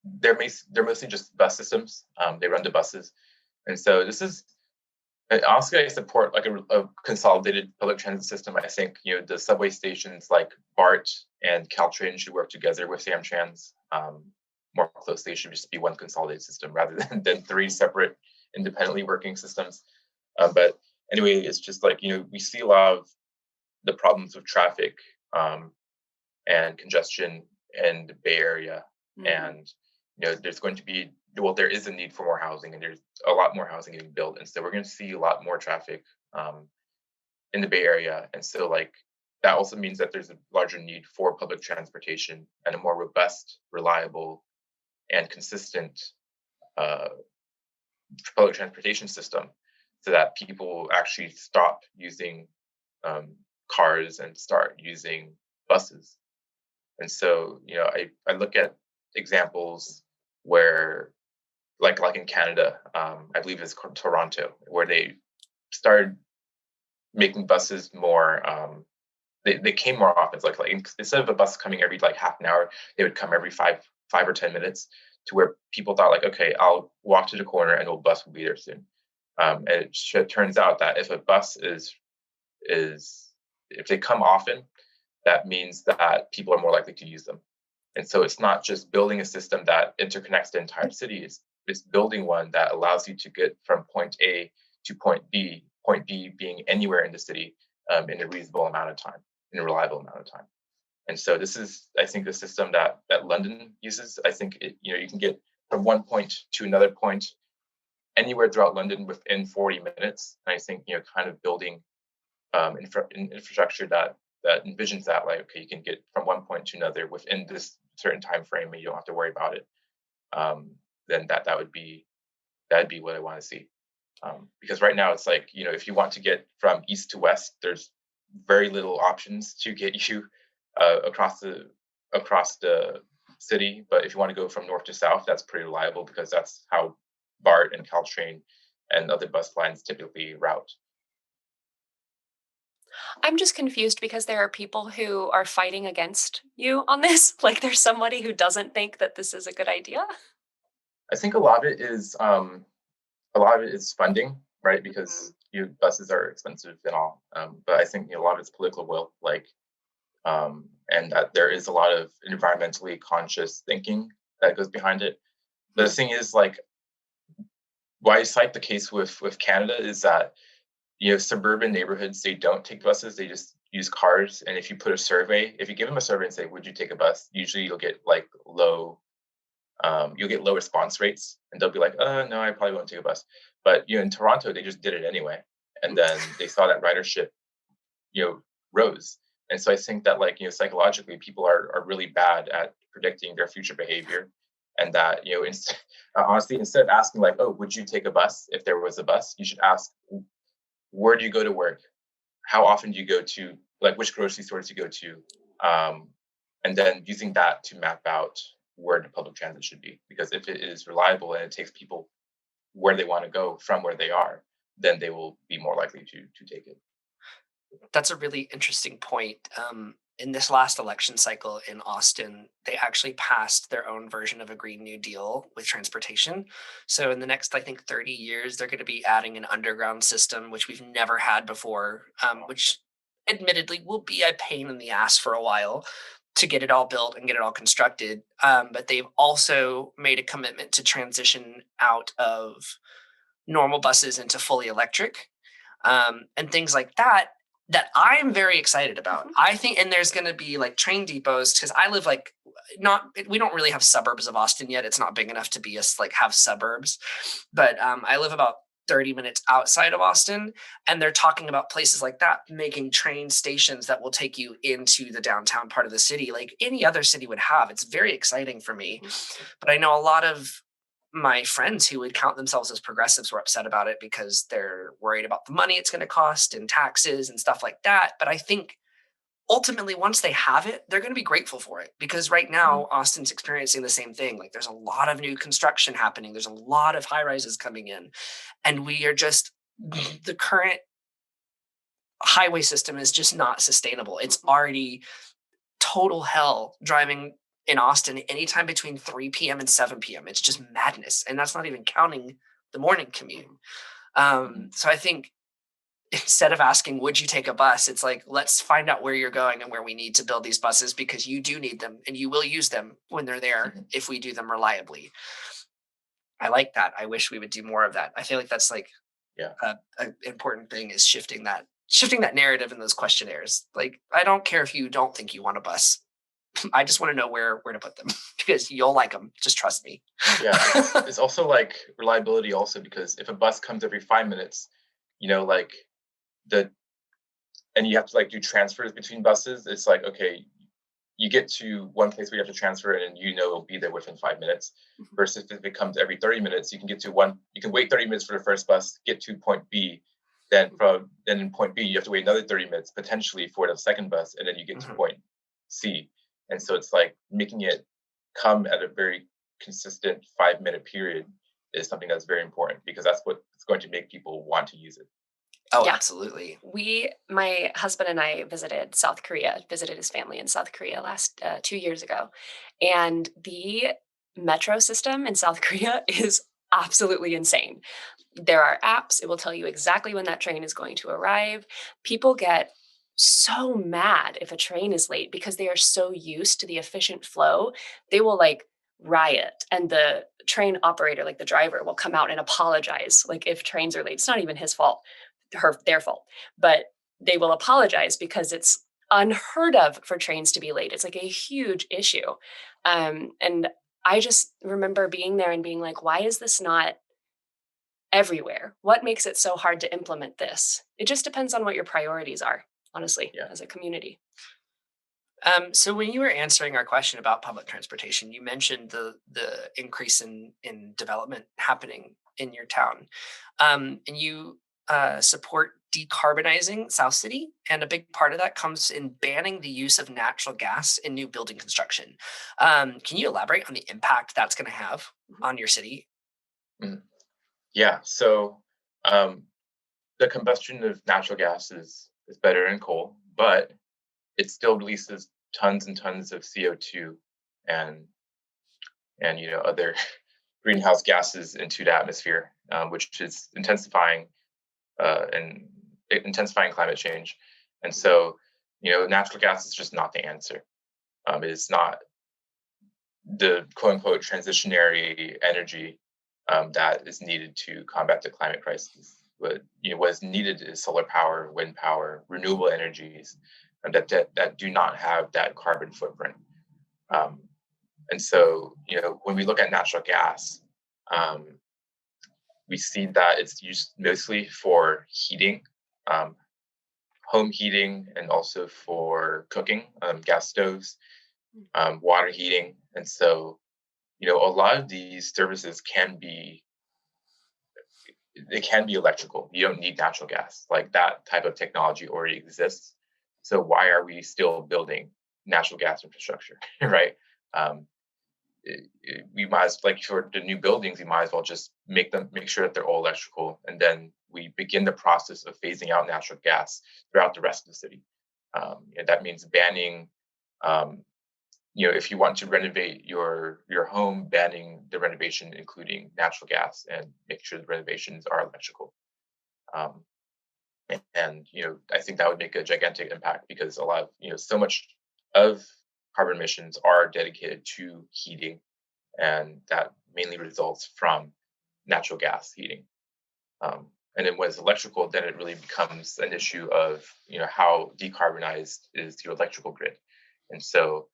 they're mostly just bus systems. They run the buses, and so this is honestly, I support like a consolidated public transit system. I think the subway stations like BART and Caltrain should work together with Samtrans more closely. It should just be one consolidated system rather than three separate independently working systems. But anyway, it's just like we see a lot of the problems with traffic um, and congestion in the Bay Area. Mm. And there's going to be there is a need for more housing, and there's a lot more housing getting built, and so we're going to see a lot more traffic in the Bay Area. And so like that also means that there's a larger need for public transportation and a more robust, reliable, and consistent uh, public transportation system, so that people actually stop using um, cars and start using buses. And so, I look at examples where, like in Canada, I believe it's Toronto, where they started making buses more. They came more often. It's like instead of a bus coming every like half an hour, they would come every 5 or 10 minutes. To where people thought like, okay, I'll walk to the corner and the bus will be there soon. And turns out that if a bus is if they come often, that means that people are more likely to use them. And so it's not just building a system that interconnects the entire city, it's building one that allows you to get from point A to point B being anywhere in the city in a reasonable amount of time, in a reliable amount of time. And so this is, I think, the system that London uses. I think you can get from one point to another point anywhere throughout London within 40 minutes. And I think kind of building infrastructure that envisions that, like, okay, you can get from one point to another within this certain time frame and you don't have to worry about it. um, then that'd be what I want to see. Because right now it's like, if you want to get from east to west, there's very little options to get you across the city. But if you want to go from north to south, that's pretty reliable because that's how BART and Caltrain and other bus lines typically route. I'm just confused because there are people who are fighting against you on this. Like there's somebody who doesn't think that this is a good idea. I think a lot of it is funding, right? Mhm. Because buses are expensive and all. But I think a lot of it's political will, and that there is a lot of environmentally conscious thinking that goes behind it. But the Mhm. thing is, like, why I cite the case with Canada is that suburban neighborhoods, they don't take buses, they just use cars. And if you give them a survey and say, would you take a bus? Usually you'll get low response rates, and they'll be like, no, I probably won't take a bus. But in Toronto, they just did it anyway. And then they saw that ridership, you know, rose. And so I think that, psychologically, people are really bad at predicting their future behavior. And that, honestly, instead of asking like, oh, would you take a bus if there was a bus, you should ask, where do you go to work? How often do you go to, like, which grocery stores do you go to? And then using that to map out where the public transit should be. Because if it is reliable and it takes people where they want to go from where they are, then they will be more likely to take it. That's a really interesting point. In this last election cycle in Austin, they actually passed their own version of a Green New Deal with transportation. So in the next, I think, 30 years, they're going to be adding an underground system, which we've never had before, which admittedly will be a pain in the ass for a while to get it all built and get it all constructed. But they've also made a commitment to transition out of normal buses into fully electric, and things like that I'm very excited about. Mhm. I think, and there's going to be like train depots because I live like not, we don't really have suburbs of Austin yet. It's not big enough to be us like have suburbs, but I live about 30 minutes outside of Austin, and they're talking about places like that making train stations that will take you into the downtown part of the city like any other city would have. It's very exciting for me, Mhm. but I know a lot of my friends who would count themselves as progressives were upset about it because they're worried about the money it's going to cost and taxes and stuff like that. But I think ultimately, once they have it, they're going to be grateful for it because right Mhm. now Austin's experiencing the same thing. Like there's a lot of new construction happening, there's a lot of high rises coming in, and we are just the current highway system is just not sustainable. It's Mhm. already total hell driving in Austin anytime between 3 p.m. and 7 p.m. It's just madness. And that's not even counting the morning commute. Mhm. So I think instead of asking, would you take a bus? It's like, let's find out where you're going and where we need to build these buses because you do need them and you will use them when they're there Mhm. if we do them reliably. I like that. I wish we would do more of that. I feel like that's like Yeah. a important thing is shifting that narrative in those questionnaires. Like, I don't care if you don't think you want a bus. I just want to know where to put them because you'll like them. Just trust me. Yeah, it's also like reliability also, because if a bus comes every 5 minutes, like, the and you have to like do transfers between buses, it's like, okay, you get to one place where you have to transfer and it'll be there within 5 minutes. Mhm. Versus if it comes every 30 minutes, you can wait 30 minutes for the first bus, get to point B, then in point B you have to wait another 30 minutes potentially for the second bus, and then you get to Mhm. point C. And so it's like making it come at a very consistent 5 minute period is something that's very important, because that's what's going to make people want to use it. Oh, Yeah. absolutely. My husband and I visited South Korea, visited his family in South Korea last 2 years ago. And the metro system in South Korea is absolutely insane. There are apps, it will tell you exactly when that train is going to arrive. People get so mad if a train is late because they are so used to the efficient flow. They will like riot, and the train operator, like the driver, will come out and apologize like if trains are late. It's not even his fault, their fault. But they will apologize because it's unheard of for trains to be late. It's like a huge issue. And I just remember being there and being like, why is this not everywhere? What makes it so hard to implement this? It just depends on what your priorities are, honestly, Yeah. as a community. So when you were answering our question about public transportation, you mentioned the increase in development happening in your town, and you support decarbonizing South City, and a big part of that comes in banning the use of natural gas in new building construction. Can you elaborate on the impact that's going to have Mhm. on your city? Mhm. Yeah. So the combustion of natural gas is better than coal, but it still releases tons and tons of CO2 and other greenhouse gases into the atmosphere, which is and intensifying climate change. And so, natural gas is just not the answer. It's not the quote unquote transitionary energy that is needed to combat the climate crisis. What is needed is solar power, wind power, renewable energies that do not have that carbon footprint. Um, and so, when we look at natural gas, um, we see that it's used mostly for heating, um, home heating, and also for cooking, gas stoves, water heating. And so, a lot of these services can be electrical. You don't need natural gas. Like that type of technology already exists. So why are we still building natural gas infrastructure, right? Um, we might like for the new buildings, we might as well just make sure that they're all electrical, and then we begin the process of phasing out natural gas throughout the rest of the city. And that means banning um, if you want to renovate your home, banning the renovation including natural gas, and make sure the renovations are electrical. Um, and I think that would make a gigantic impact because a lot of so much of carbon emissions are dedicated to heating, and that mainly results from natural gas heating. And then when it's electrical, then it really becomes an issue of how decarbonized is your electrical grid. And so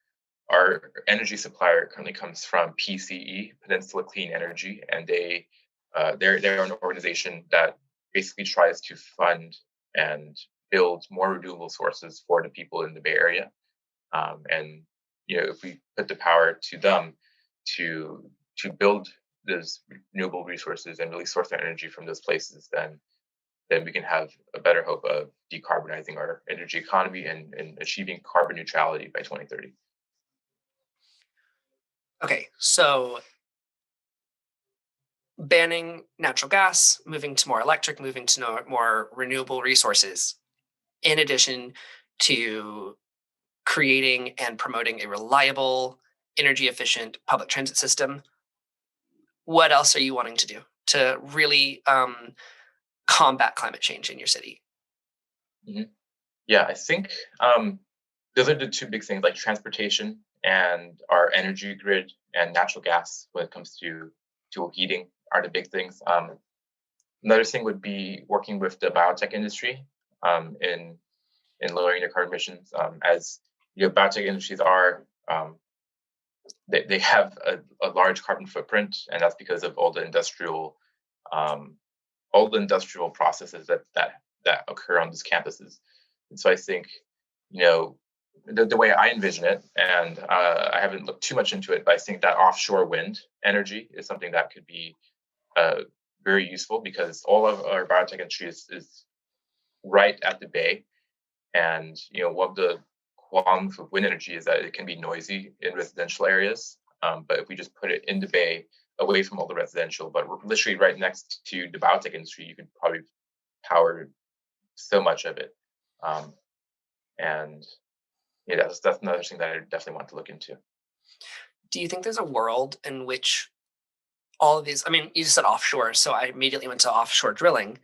our energy supplier currently comes from PCE, Peninsula Clean Energy, and they're an organization that basically tries to fund and build more renewable sources for the people in the Bay Area. And if we put the power to them to build those renewable resources and really source our energy from those places, then we can have a better hope of decarbonizing our energy economy and achieving carbon neutrality by 2030. Okay, so banning natural gas, moving to more electric, moving to more renewable resources, in addition to creating and promoting a reliable, energy efficient public transit system. What else are you wanting to do to really combat climate change in your city? hmm Yeah, I think those are the two big things, like transportation and our energy grid and natural gas when it comes to heating are the big things. Another thing would be working with the biotech industry in lowering their carbon emissions. As biotech industries are they have a large carbon footprint, and that's because of um, all the industrial processes that occur on these campuses. And so I think you know the way I envision it, and I haven't looked too much into it, but I think that offshore wind energy is something that could be uh, very useful because all of our biotech industry is right at the bay. And one of the qualms with wind energy is that it can be noisy in residential areas. But if we just put it in the bay, away from all the residential, but we're literally right next to the biotech industry, you could probably power so much of it. Um, and yeah, that's another thing that I definitely want to look into. Do you think there's a world in which all of these, I mean, you just said offshore, so I immediately went to offshore drilling,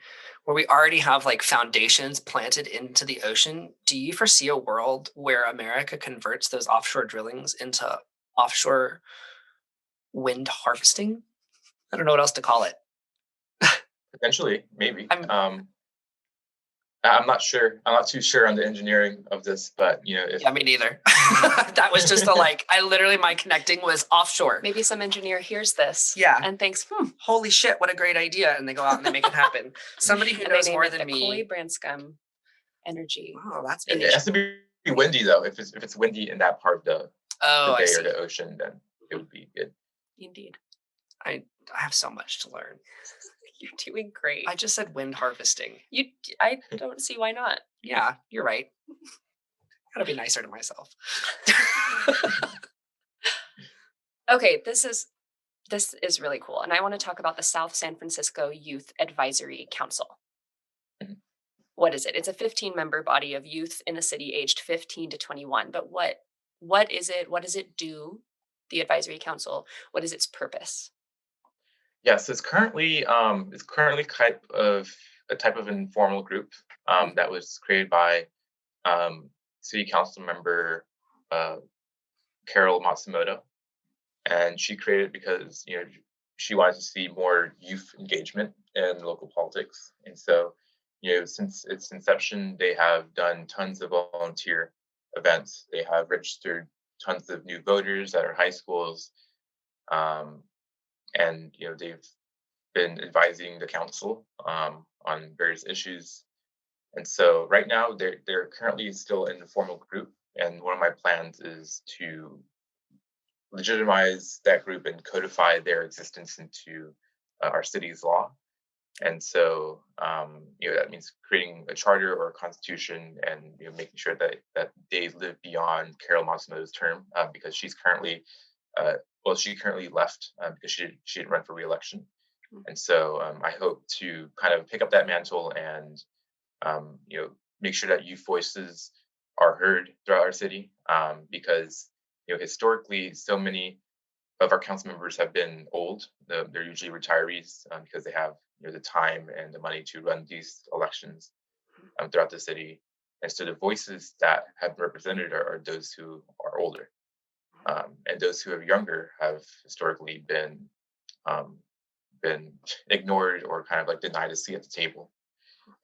where we already have like foundations planted into the ocean? Do you foresee a world where America converts those offshore drillings into offshore wind harvesting? I don't know what else to call it. Potentially, maybe. I'm I'm not sure. I'm not too sure on the engineering of this, but if Yeah, me neither. That was just I literally, my connecting was offshore. Maybe some engineer hears this Yeah. and thinks, Holy shit, what a great idea. And they go out and they make it happen. Somebody who and they knows name more it than the me. Chloe Branscombe Energy. Oh, that's it very has to be windy though. If it's windy in that part of the Oh, I bay see. or the ocean, then it would be good. Indeed. I have so much to learn. You're doing great. I just said wind harvesting. I don't see why not. Yeah, you're right. Gotta be nicer to myself. Okay, this is This is really cool. And I want to talk about the South San Francisco Youth Advisory Council. Mhm. What is it? It's a 15-member body of youth in the city aged 15 to 21. But what is it? What does it do? The advisory council, what is its purpose? Yeah, so it's currently a type of informal group Mhm. that was created by um, city council member uh, Carol Matsumoto, and she created it because she wanted to see more youth engagement in local politics. And so since its inception, they have done tons of volunteer events. They have registered tons of new voters at our high schools, um, and they've been advising the council on various issues. And so right now they're currently still an informal group, and one of my plans is to legitimize that group and codify their existence into our city's law. And so, that means creating a charter or a constitution, and making sure that they live beyond Carol Matsumoto's term, because uh, she currently left because she didn't run for reelection. Mm. And so, I hope to kind of pick up that mantle and make sure that youth voices are heard throughout our city, because historically so many of our council members have been old. They're usually retirees, because they have the time and the money to run these elections throughout the city. And so the voices that have been represented are those who are older, and those who are younger have historically um, been ignored or kind of like denied a seat at the table.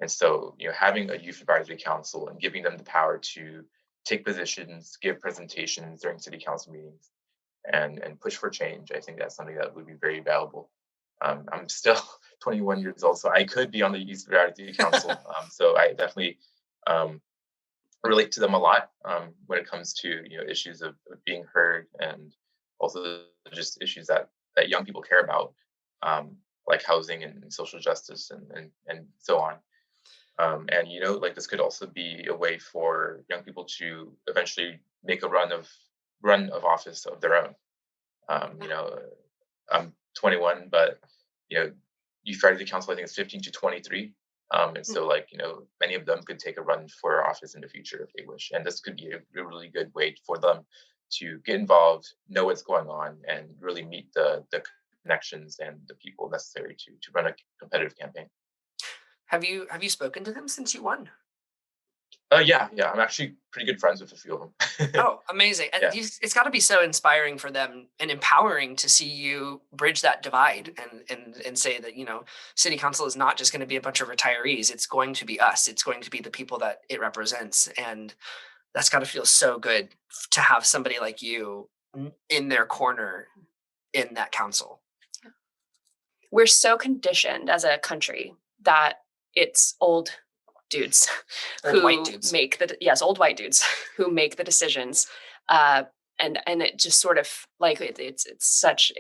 And so, having a youth advisory council and giving them the power to take positions, give presentations during city council meetings, and push for change, I think that's something that would be very valuable. I'm still 21 years old, so I could be on the youth advisory council. So I definitely um, relate to them a lot when it comes to issues of being heard, and also just issues that young people care about, like housing and social justice and so on. And like this could also be a way for young people to eventually make a run of office of their own. Um, you know, I'm 21, but you know, youth advisory council I think is 15 to 23. And Mm. so like many of them could take a run for office in the future if they wish, and this could be a really good way for them to get involved, know what's going on, and really meet the connections and the people necessary to run a competitive campaign. Have you spoken to them since you won? Yeah, I'm actually pretty good friends with a few of them. Oh, amazing. And Yeah. it's got to be so inspiring for them and empowering to see you bridge that divide and say that, city council is not just going to be a bunch of retirees. It's going to be us. It's going to be the people that it represents. And that's got to feel so good to have somebody like you in their corner in that council. We're so conditioned as a country that it's old dudes Old white who dudes. make the yes, old white dudes who make the decisions. Uh, and it just sort of like it's such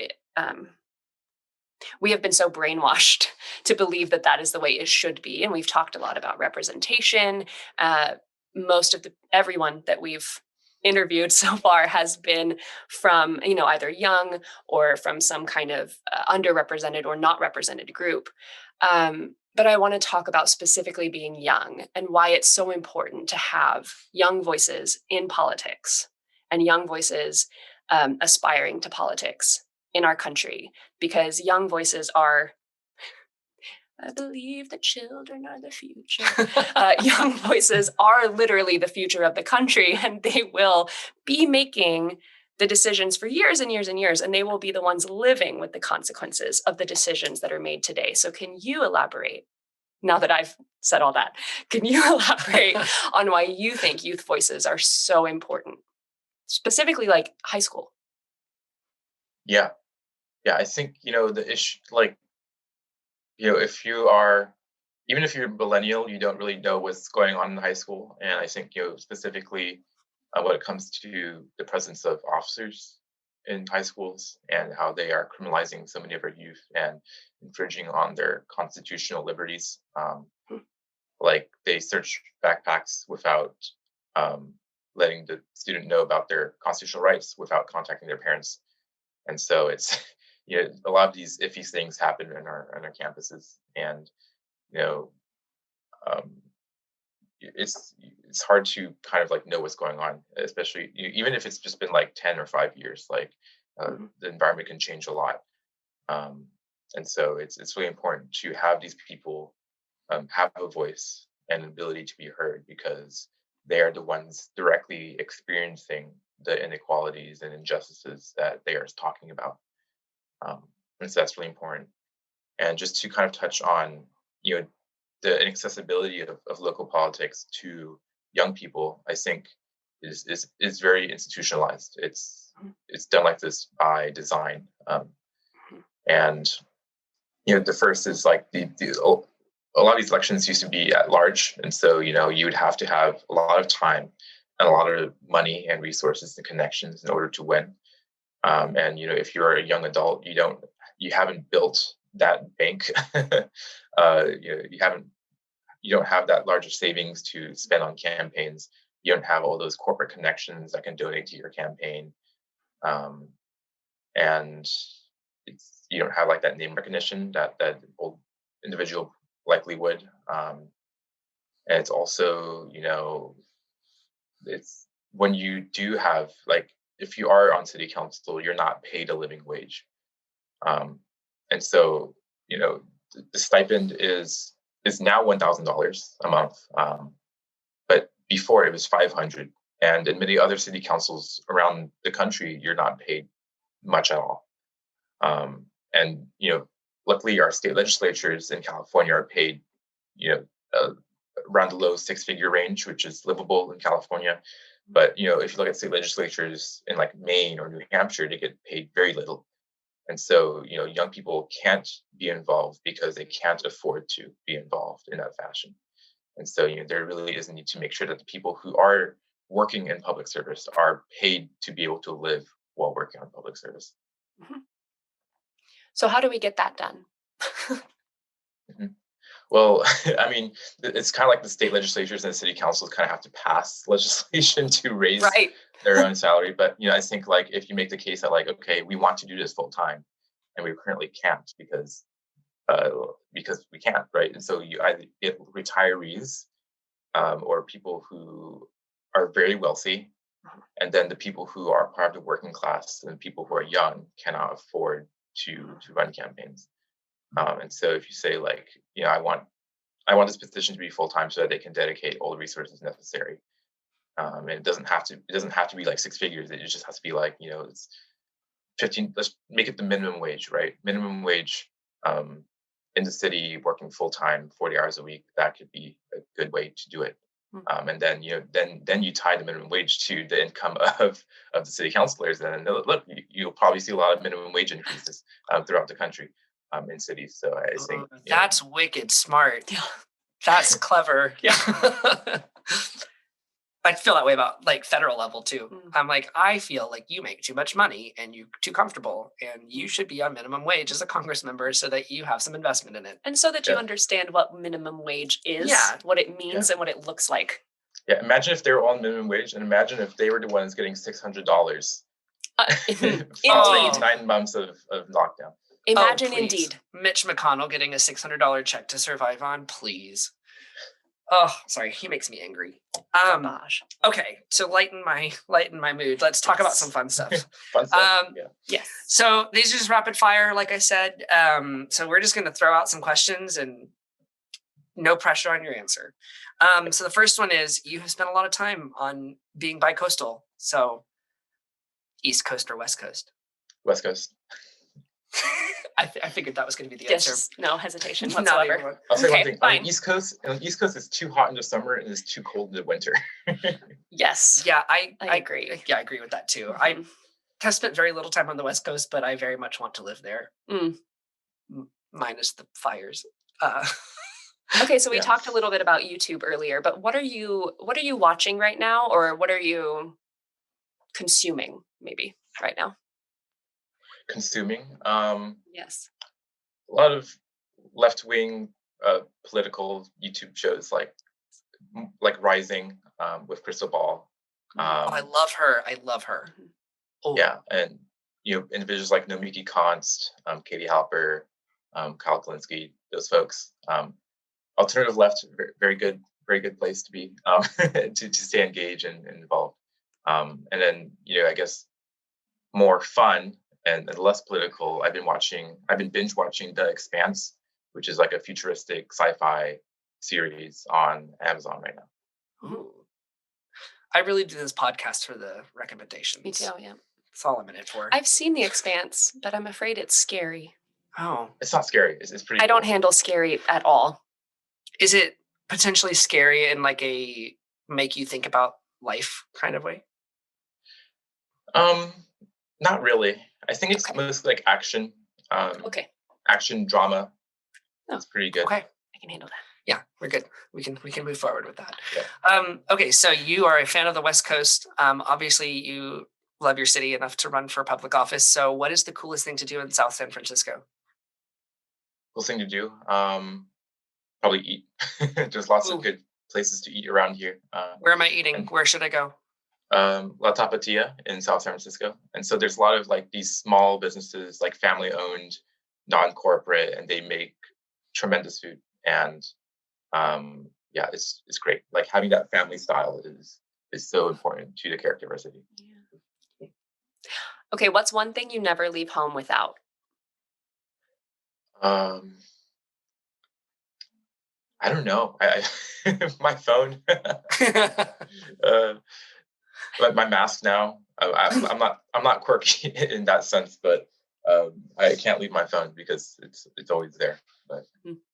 we have been so brainwashed to believe that that is the way it should be. And we've talked a lot about representation. Uh, most of the everyone that we've interviewed so far has been from either young or from some kind of underrepresented or not represented group. But I want to talk about specifically being young and why it's so important to have young voices in politics and young voices aspiring to politics in our country, because young voices are, I believe the children are the future. Young voices are literally the future of the country, and they will be making the decisions for years and years and years, and they will be the ones living with the consequences of the decisions that are made today. So, can you elaborate? Now that I've said all that, can you elaborate on why you think youth voices are so important, specifically like high school? Yeah. Yeah, I think the issue, like if you are, even if you're a millennial, you don't really know what's going on in high school. And I think specifically when it comes to the presence of officers in high schools and how they are criminalizing so many of our youth and infringing on their constitutional liberties. Like they search backpacks without um, letting the student know about their constitutional rights, without contacting their parents. And so it's a lot of these iffy things happen in our campuses, and you know, um, it's hard to kind of like know what's going on, especially even if it's just been like 10 or 5 years. Like the environment can change a lot, um, and so it's really important to have these people have a voice and ability to be heard, because they are the ones directly experiencing the inequalities and injustices that they are talking about. And so that's really important. And just to kind of touch on, the inaccessibility of local politics to young people, I think is very institutionalized. It's done like this by design, and the first is like a lot of these elections used to be at large, and so you would have to have a lot of time and a lot of money and resources and connections in order to win. And if you're a young adult, you haven't built that bank. You don't have that larger savings to spend on campaigns. You don't have all those corporate connections that can donate to your campaign, and you don't have like that name recognition that old individual likely would. And it's also, it's when you do have, like, if you are on city council, you're not paid a living wage. And so, the stipend is now $1,000 a month. But before it was 500. And in many other city councils around the country, you're not paid much at all. And, luckily our state legislatures in California are paid, around the low six-figure range, which is livable in California. But, if you look at state legislatures in like Maine or New Hampshire, they get paid very little. And so, young people can't be involved because they can't afford to be involved in that fashion. And so, there really is a need to make sure that the people who are working in public service are paid to be able to live while working on public service. Mm-hmm. So how do we get that done? Mm-hmm. Well, I mean, it's kind of like the state legislatures and the city councils kind of have to pass legislation to raise their own salary. But, I think like if you make the case that like, okay, we want to do this full time and we currently can't because we can't, right? And so you either get retirees or people who are very wealthy, and then the people who are part of the working class and people who are young cannot afford to run campaigns. And so if you say like, I want this position to be full time so that they can dedicate all the resources necessary. And it doesn't have to be like six figures. It just has to be like, it's 15. Let's make it the minimum wage, right? Minimum wage in the city, working full time, 40 hours a week. That could be a good way to do it. And then then you tie the minimum wage to the income of the city councilors, and look, you'll probably see a lot of minimum wage increases throughout the country in cities. So I think that's wicked smart. That's clever. Yeah. I feel that way about like federal level too. I'm like, I feel like you make too much money and you're too comfortable, and you should be on minimum wage as a Congress member so that you have some investment in it. And so that you understand what minimum wage is, what it means, and what it looks like. Yeah, imagine if they were on minimum wage, and imagine if they were the ones getting $600 following 9 months of lockdown. Imagine indeed. Mitch McConnell getting a $600 check to survive on, please. Oh, sorry, he makes me angry. Okay, so lighten my mood. Let's talk about some fun stuff. Fun stuff. Yes. So these are just rapid fire, like I said. So we're just going to throw out some questions and no pressure on your answer. So the first one is, you have spent a lot of time on being bi-coastal. So East Coast or West Coast? West Coast. I figured that was going to be the answer. No hesitation whatsoever. I'll say one thing. On the East Coast, it's too hot in the summer and it's too cold in the winter. Yes. Yeah, I agree. Yeah, I agree with that too. I have spent very little time on the West Coast, but I very much want to live there. Minus the fires. Okay, so we talked a little bit about YouTube earlier, but what are you watching right now, or what are you consuming maybe right now? Consuming. Yes. A lot of left-wing political YouTube shows like Rising with Crystal Ball. I love her. Oh. Yeah, and individuals like Nomiki Konst, Katie Halper, Kyle Kalinske, those folks. Alternative left, very good, very good place to be, to stay engaged and involved. And then, I guess more fun and less political. I've been binge watching The Expanse, which is like a futuristic sci-fi series on Amazon right now. Ooh. I really do this podcast for the recommendations. Me too, yeah. That's all I'm in it for. I've seen The Expanse, but I'm afraid it's scary. Oh. It's not scary. It's pretty I don't cool. handle scary at all. Is it potentially scary in like a make you think about life kind of way? Not really. I think it's Okay. mostly like action. Okay. Action drama. Oh. It's pretty good. Okay. I can handle that. Yeah, we're good. We can move forward with that. Yeah. Okay, so you are a fan of the West Coast. Obviously, you love your city enough to run for public office. So, what is the coolest thing to do in South San Francisco? Cool thing to do. Probably eat. There's lots Ooh. of good places to eat around here. Where am I eating? and- Where should I go? La Tapatia in South San Francisco. And so there's a lot of like these small businesses, like family owned, non-corporate, and they make tremendous food. And yeah, it's great. Like having that family style is so important to the character diversity. Yeah. Okay, what's one thing you never leave home without? I don't know. I my phone, but my mask now. I'm not quirky in that sense, but I can't leave my phone because it's always there. But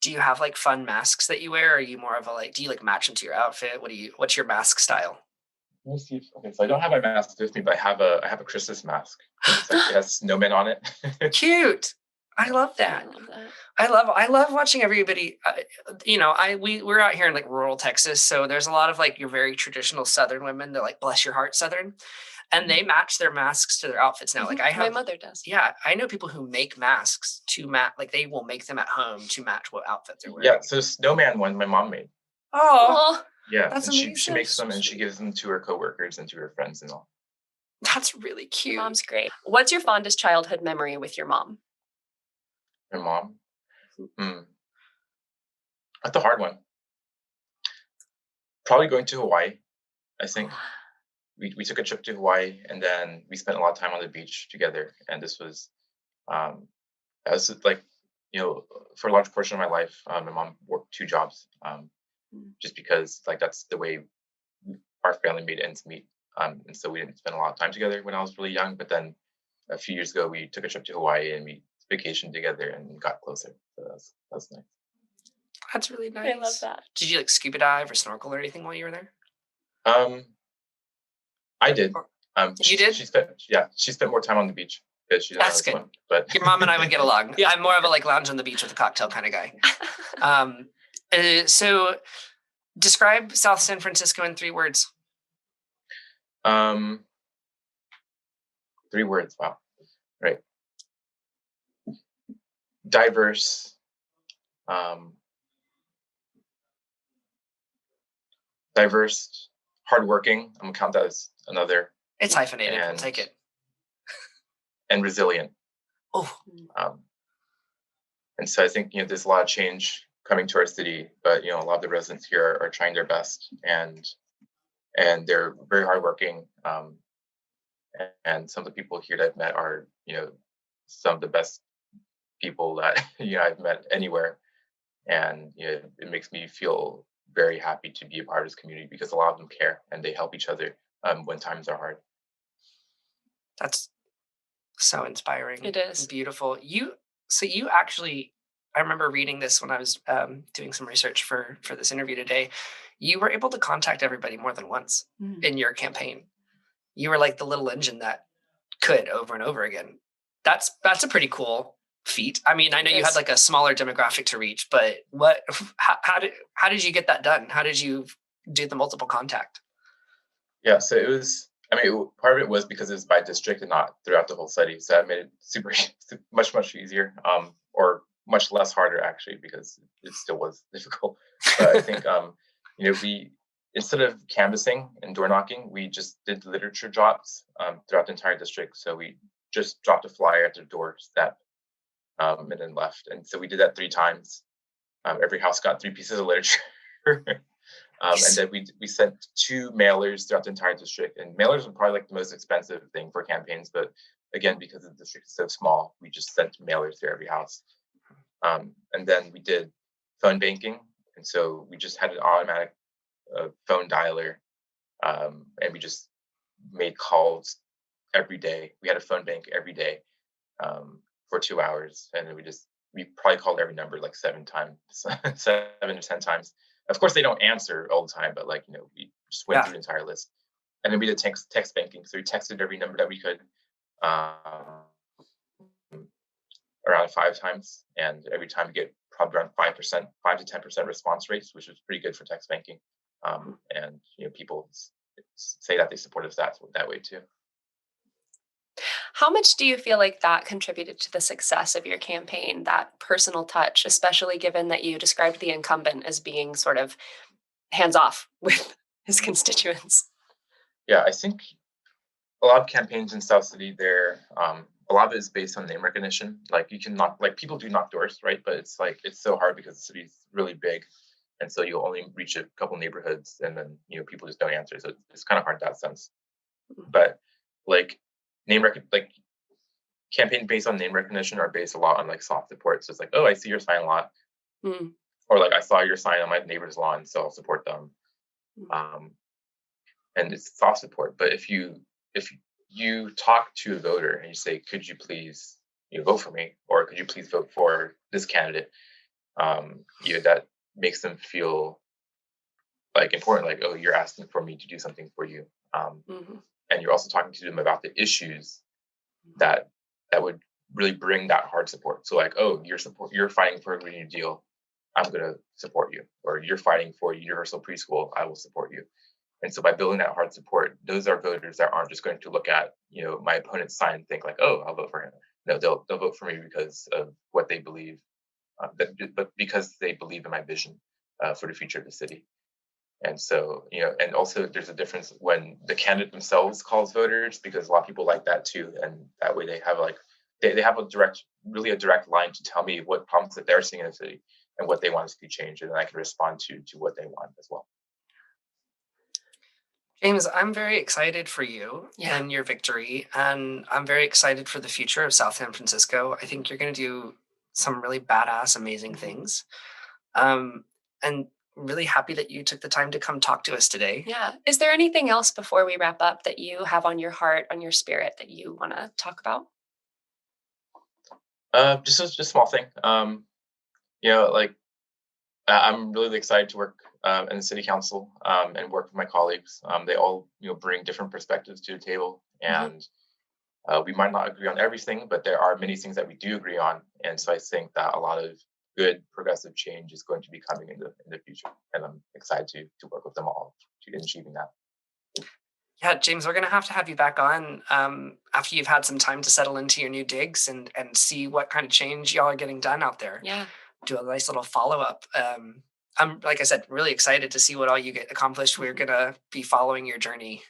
Do you have like fun masks that you wear? Or are you more of a like? Do you like match into your outfit? What's your mask style? let me see. Okay, so I don't have my mask with me, but I have a Christmas mask. It's like, it has snowmen on it. Cute. I love that. I love that. I love watching everybody. We're out here in like rural Texas, so there's a lot of like your very traditional Southern women. They're like bless your heart Southern, and they match their masks to their outfits now. Like I have, my mother does. yeah, I know people who make masks to match. Like they will make them at home to match what outfit they're wearing. Yeah, so snowman one my mom made. Oh, Oh, Yeah, That's and she amazing. makes them and she gives them to her coworkers and to her friends and all. that's really your cute. mom's great. What's your fondest childhood memory with your mom? Her mom. That's a hard one. Probably going to Hawaii. I think we took a trip to Hawaii and then we spent a lot of time on the beach together. And this was that was like for a large portion of my life. My mom worked 2 jobs just because like that's the way our family made ends meet. And so we didn't spend a lot of time together when I was really young. But then a few years ago, we took a trip to Hawaii and we vacationed together and got closer. So that's nice. That's really nice. I love that. Did you like scuba dive or snorkel or anything while you were there? I did. You did? She spent more time on the beach because she doesn't That's good. swim. But Your mom and I would get along. I'm more of a like lounge on the beach with a cocktail kind of guy. So describe South San Francisco in 3 words. 3 words. Wow. Right. Diverse. Diverse, hardworking. I'm gonna count that as another, It's hyphenated. We'll And- take it. and resilient. Oh, And so I think there's a lot of change coming to our city, but a lot of the residents here are trying their best, and they're very hardworking. And some of the people here that I've met are some of the best people that I've met anywhere, and it makes me feel very happy to be a part of this community because a lot of them care and they help each other when times are hard. that's so inspiring. It is. And beautiful. So you actually, I remember reading this when I was doing some research for this interview today. You were able to contact everybody more than once in your campaign. You were like the little engine that could over and over again. That's a pretty cool feat. I mean, I know you had Yes. like a smaller demographic to reach, but how did you get that done? How did you do the multiple contact? Yeah, so it was. I mean, part of it was because it was by district and not throughout the whole city, so that made it super much easier, or much less harder actually because it still was difficult. But I think we instead of canvassing and door knocking, we just did literature drops throughout the entire district. So we just dropped a flyer at their doorstep, and then left. And so we did that 3 times. Every house got 3 pieces of literature. And then we sent 2 mailers throughout the entire district. And mailers were probably like the most expensive thing for campaigns, but again, because the district is so small, we just sent mailers to every house. And then we did phone banking, and so we just had an automatic phone dialer, and we just made calls every day. We had a phone bank every day, for 2 hours, and then we probably called every number like 7 times, 7 to 10 times. Of course, they don't answer all the time, but like, we just went through the entire list. And then we did text banking, so we texted every number that we could, around 5 times, and every time we get probably around 5%, 5 to 10% response rates, which is pretty good for text banking. And people say that they support us that way too. How much do you feel like that contributed to the success of your campaign, that personal touch, especially given that you described the incumbent as being sort of hands off with his constituents? Yeah, I think a lot of campaigns in South City, a lot of it is based on name recognition. Like people do knock doors, right? But it's so hard because the city's really big, and so you'll only reach a couple neighborhoods, and then people just don't answer. So it's kind of hard in that sense. But like campaign based on name recognition are based a lot on like soft support. So it's like, oh, I see your sign a lot, or like I saw your sign on my neighbor's lawn, so I'll support them. And it's soft support. But if you talk to a voter and you say, could you please vote for me, or could you please vote for this candidate, that makes them feel like important, like, oh, you're asking for me to do something for you. And you're also talking to them about the issues that would really bring that hard support. So like, oh, you're fighting for a Green New Deal, I'm going to support you. Or you're fighting for universal preschool, I will support you. And so by building that hard support, those are voters that aren't just going to look at, my opponent's sign and think like, oh, I'll vote for him. No, they'll vote for me because of what they believe, but because they believe in my vision for the future of the city. And so, and also there's a difference when the candidate themselves calls voters, because a lot of people like that too. And that way they have they have a direct line to tell me what problems that they're seeing in the city and what they want to see changed. And then I can respond to what they want as well. James, I'm very excited for you and your victory, and I'm very excited for the future of South San Francisco. I think you're going to do some really badass, amazing things. And really happy that you took the time to come talk to us today. Yeah. Is there anything else before we wrap up that you have on your heart, on your spirit, that you want to talk about? Just a small thing. I'm really excited to work in the city council and work with my colleagues. They all bring different perspectives to the table, and we might not agree on everything, but there are many things that we do agree on. And so I think that a lot of good progressive change is going to be coming in the future, and I'm excited to work with them all in achieving that. Yeah, James, we're going to have you back on after you've had some time to settle into your new digs and see what kind of change y'all are getting done out there. Yeah. Do a nice little follow-up. I'm, like I said, really excited to see what all you get accomplished. We're going to be following your journey.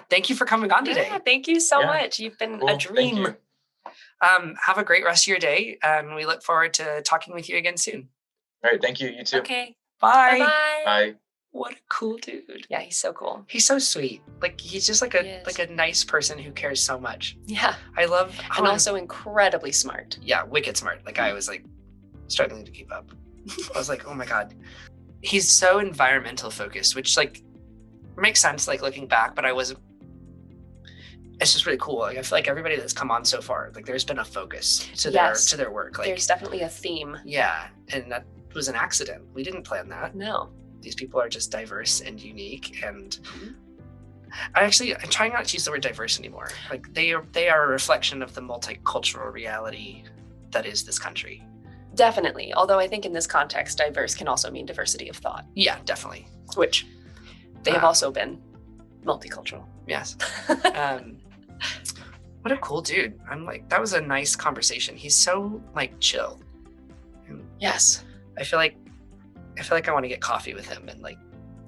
Thank you for coming on today. Yeah, thank you so much. You've been a dream. Have a great rest of your day, and we look forward to talking with you again soon. All right, thank you. You too. Okay. Bye. Bye-bye. Bye. What a cool dude. Yeah, he's so cool. He's so sweet. Like, he's just like a nice person who cares so much. Yeah. I love and also incredibly smart. Yeah, wicked smart. Like, I was like struggling to keep up. I was like, oh my God. He's so environmental focused, which like makes sense, like looking back, but it's just really cool. Like, I feel like everybody that's come on so far, like there's been a focus to their work. Like, there's definitely a theme. Yeah. And that was an accident. We didn't plan that. No. These people are just diverse and unique. And I'm trying not to use the word diverse anymore. Like, they are a reflection of the multicultural reality that is this country. Definitely. Although I think in this context, diverse can also mean diversity of thought. Yeah, definitely. Which they have also been multicultural. Yes. What a cool dude. I'm like, that was a nice conversation. He's so like chill. Yes. I feel like I want to get coffee with him and like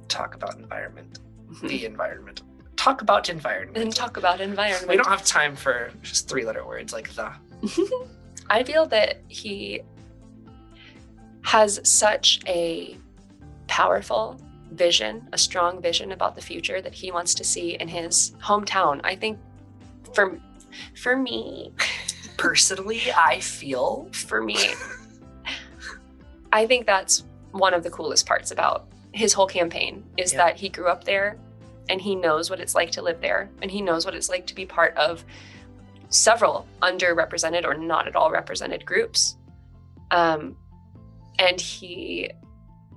talk about environment, the environment. talk about environment. And talk about environment. We don't have time for just 3-letter words like the. I feel that he has such a powerful vision, a strong vision about the future that he wants to see in his hometown. I think for me, Personally, I feel I think that's one of the coolest parts about his whole campaign is that he grew up there and he knows what it's like to live there and he knows what it's like to be part of several underrepresented or not at all represented groups. And he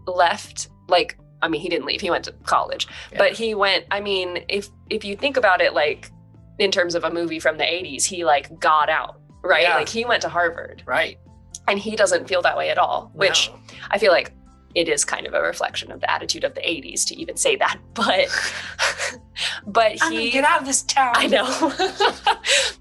left, like, I mean, he didn't leave, he went to college, but he went, I mean, if you think about it, like in terms of a movie from the 80s, he like got out, right? Yeah. Like he went to Harvard. right. And he doesn't feel that way at all, which No. I feel like it is kind of a reflection of the attitude of the 80s to even say that. But I'm gonna he get out of this town. I know.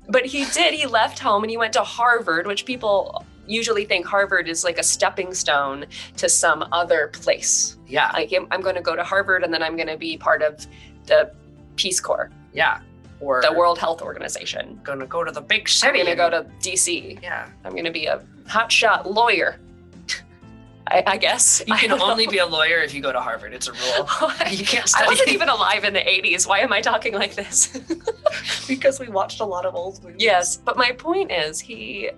But he left home and he went to Harvard, which people usually think Harvard is like a stepping stone to some other place. Yeah. Like I'm going to go to Harvard and then I'm going to be part of the Peace Corps, Yeah. Or the World Health Organization. gonna go to the big I'm city. going to go to DC. Yeah. I'm going to be a hotshot lawyer. I guess. You can only be a lawyer if you go to Harvard. It's a rule. You can't study. I wasn't even alive in the 80s. Why am I talking like this? because we watched a lot of old movies. Yes, but my point is he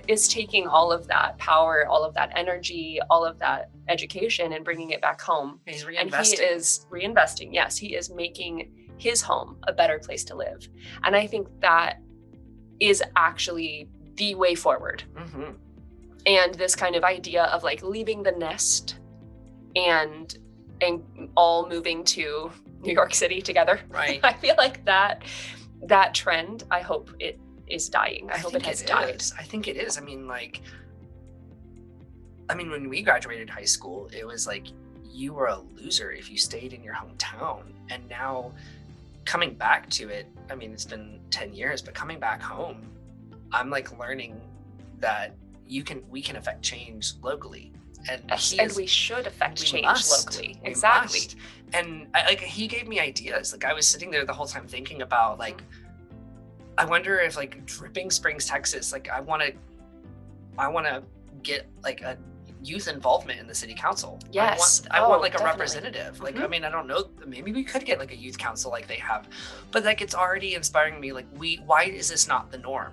is taking all of that power, all of that energy, all of that education and bringing it back home. He's And reinvesting. he is reinvesting. Yes, he is making his home a better place to live. And I think that is actually the way forward. Mm-hmm. And this kind of idea of like leaving the nest and all moving to New York City together. Right. I feel like that trend, I hope it is dying. I hope it has died. I think it is. I mean, when we graduated high school, it was like you were a loser if you stayed in your hometown. And now coming back to it, I mean, it's been 10 years, but coming back home, I'm like learning that we can affect change locally. And we should affect change locally. We Exactly. must. And he gave me ideas. Like I was sitting there the whole time thinking about like, I wonder if like Dripping Springs, Texas, like I want to get like a youth involvement in the city council. Yes. I want like a definitely. representative. Like, Mhm. I mean, I don't know, maybe we could get like a youth council like they have, but like it's already inspiring me. Like why is this not the norm?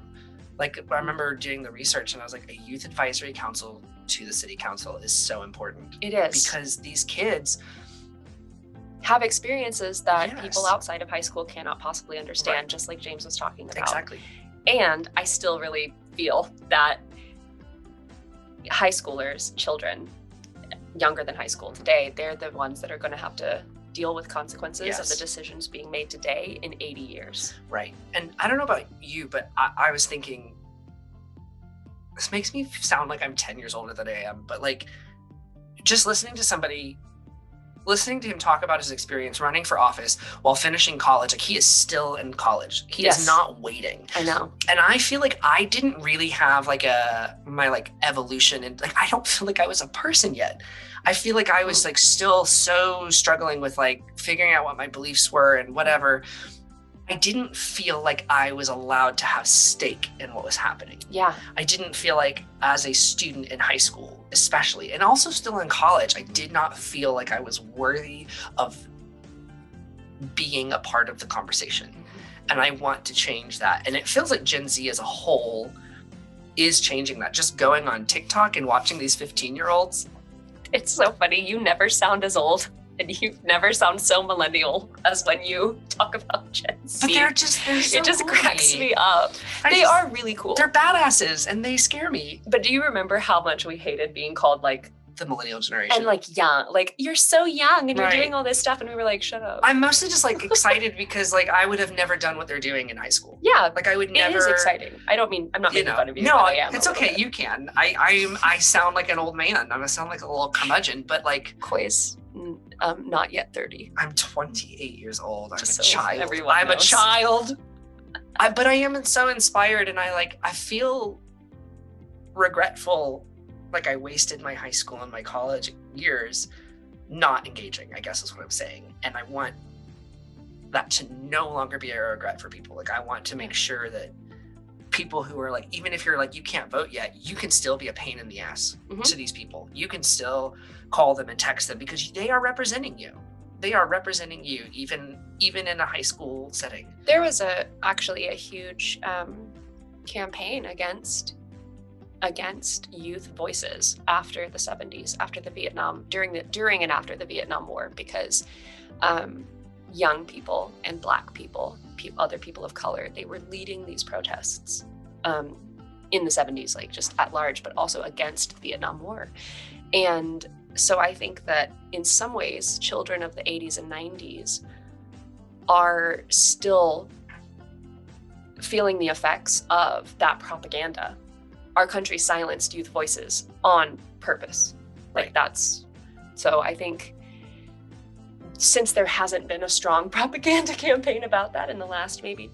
Like I remember doing the research and I was like, a youth advisory council to the city council is so important. It is. Because these kids have experiences that Yes. people outside of high school cannot possibly understand, Right. just like James was talking about. exactly. And I still really feel that high schoolers, children younger than high school today, they're the ones that are going to have to deal with consequences of the Yes. decisions being made today in 80 years. Right. And I don't know about you, but I was thinking, this makes me sound like I'm 10 years older than I am, but like just listening to him talk about his experience running for office while finishing college, like he is still in college. He Yes. is not waiting. I know. And I feel like I didn't really have like my like evolution, and like I don't feel like I was a person yet. I feel like I was like still so struggling with like figuring out what my beliefs were and whatever. I didn't feel like I was allowed to have stake in what was happening. Yeah. I didn't feel like as a student in high school, especially, and also still in college, I did not feel like I was worthy of being a part of the conversation. And I want to change that. And it feels like Gen Z as a whole is changing that. Just going on TikTok and watching these 15-year-olds. It's so funny. You never sound as old and you never sound so millennial as when you talk about Gen Z. But they're so it just cool. cracks me up. They are really cool. They're badasses and they scare me. But do you remember how much we hated being called like The millennial generation. and like young, like you're so young and you're Right. doing all this stuff, and we were like, shut up. I'm mostly just like excited because like I would have never done what they're doing in high school. Yeah, Like I would it never. is exciting. I'm not making fun of you. No, but I am it's a little okay. bit. You can. I sound like an old man. I'm gonna sound like a little curmudgeon, but like Quiz, not yet 30. I'm 28 years old. I'm Just a so child. everyone I'm a knows. child. But I am so inspired, and I feel regretful, like I wasted my high school and my college years not engaging, I guess is what I'm saying. And I want that to no longer be a regret for people. Like, I want to make sure that people who are like, even if you're like, you can't vote yet, you can still be a pain in the ass to these people. You can still call them and text them because they are representing you. They are representing you, even in a high school setting. There was actually a huge campaign against youth voices after the 70s, during and after the Vietnam War, because young people and Black people, other people of color, they were leading these protests in the 70s, like just at large, but also against the Vietnam War. And so I think that in some ways, children of the 80s and 90s are still feeling the effects of that propaganda. Our country silenced youth voices on purpose. Like so I think since there hasn't been a strong propaganda campaign about that in the last maybe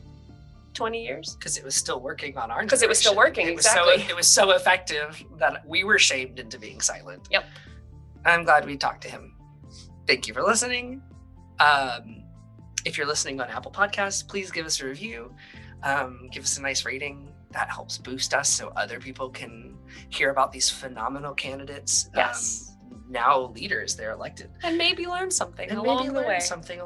20 years. Because it was still working on our Because it was still working, exactly. It was so effective that we were shamed into being silent. Yep. I'm glad we talked to him. Thank you for listening. If you're listening on Apple Podcasts, please give us a review. Give us a nice rating. That helps boost us so other people can hear about these phenomenal candidates. Yes. Now leaders, they're elected. And maybe learn something And along maybe the learn way. something.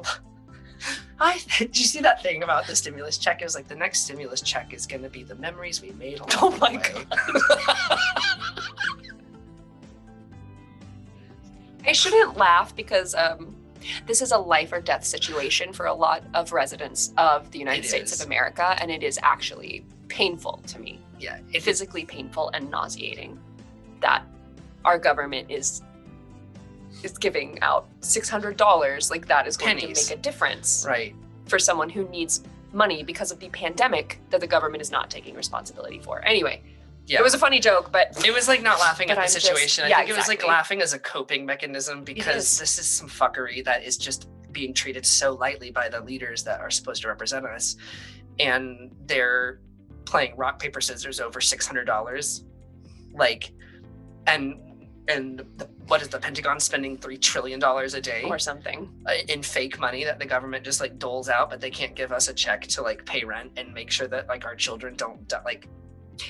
Did you see that thing about the stimulus check? It was like the next stimulus check is going to be the memories we made along the way. God. I shouldn't laugh because this is a life or death situation for a lot of residents of the United States of America, and it is actually painful to me. Yeah, physically painful and nauseating that our government is giving out $600. Like, that is going pennies. to make a difference, right, for someone who needs money because of the pandemic that the government is not taking responsibility for. Anyway, it was a funny joke, but it was like not laughing at the situation. I think it was like exactly. laughing as a coping mechanism, because this is some fuckery that is just being treated so lightly by the leaders that are supposed to represent us, and they're playing rock paper scissors over $600. Like, what is the Pentagon spending $3 trillion a day or something in fake money that the government just like doles out, but they can't give us a check to like pay rent and make sure that like our children don't like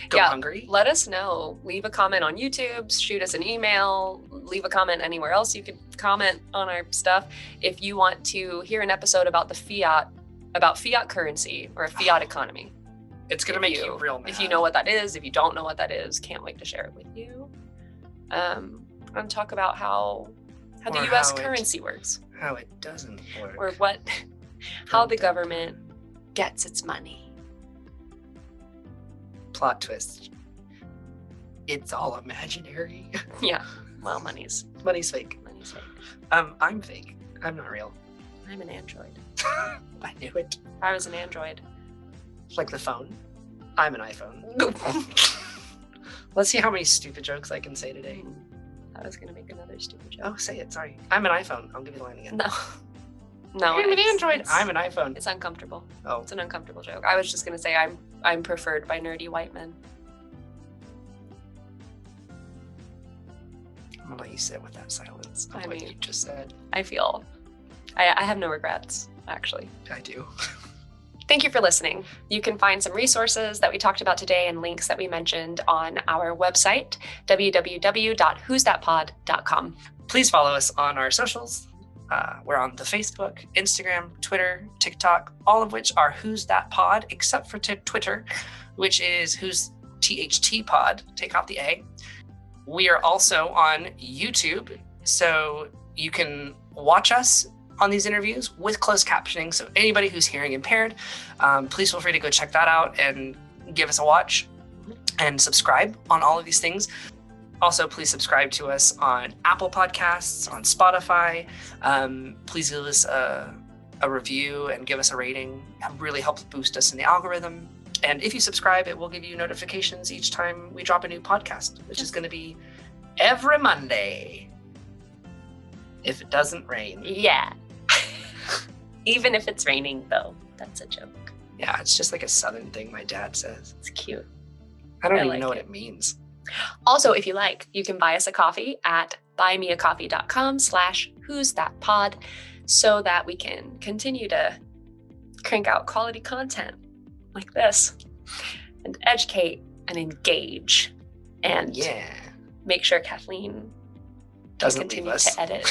go hungry. Let us know. Leave a comment on YouTube, shoot us an email, leave a comment anywhere else you can comment on our stuff. If you want to hear an episode about fiat currency or a fiat economy. It's going to make you real mad. If you know what that is, if you don't know what that is, can't wait to share it with you. And talk about how the US currency works. How it doesn't work. Or how the government gets its money. Plot twist. It's all imaginary. Yeah. Well, money's fake. Money's fake. I'm fake. I'm not real. I'm an android. I knew it. I was an android. Like the phone. I'm an iPhone. Let's see how many stupid jokes I can say today. I was gonna make another stupid joke. Oh, say it. Sorry. I'm an iPhone. I'll give you the line again. No, I'm an Android. I'm an iPhone. It's uncomfortable. Oh, it's an uncomfortable joke. I was just gonna say I'm preferred by nerdy white men. I'm gonna let you sit with that silence of what you just said. I have no regrets, actually. I do. Thank you for listening. You can find some resources that we talked about today and links that we mentioned on our website, www.whosthatpod.com. Please follow us on our socials. We're on the Facebook, Instagram, Twitter, TikTok, all of which are Who's That Pod, except for Twitter, which is Who's THT Pod. Take out the A. We are also on YouTube, so you can watch us on these interviews with closed captioning. So anybody who's hearing impaired, please feel free to go check that out and give us a watch and subscribe on all of these things. Also, please subscribe to us on Apple Podcasts, on Spotify. Please give us a review and give us a rating. It really helps boost us in the algorithm. And if you subscribe, it will give you notifications each time we drop a new podcast, which is going to be every Monday. If it doesn't rain. Yeah. Even if it's raining, though. That's a joke. Yeah, it's just like a Southern thing my dad says. It's cute. I don't even know what it means. Also, if you like, you can buy us a coffee at buymeacoffee.com/who's that pod so that we can continue to crank out quality content like this and educate and engage and make sure Kathleen doesn't continue leave us. to edit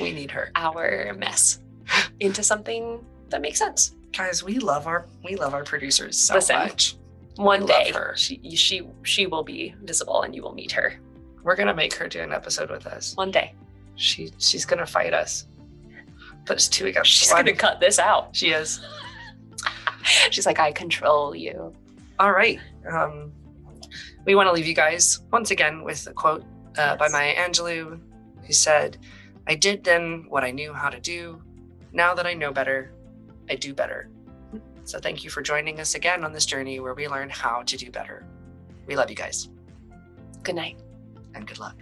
We need her. our mess into something that makes sense. Guys, we love our producers so Listen, much. One We day love her. she will be visible and you will meet her. We're gonna make her do an episode with us. One day. She's gonna fight us. But it's 2 against She's 1. gonna cut this out. She is. She's like, I control you. All right. We want to leave you guys once again with a quote by Maya Angelou, who said, "I did then what I knew how to do. Now that I know better, I do better." So thank you for joining us again on this journey where we learn how to do better. We love you guys. Good night. And good luck.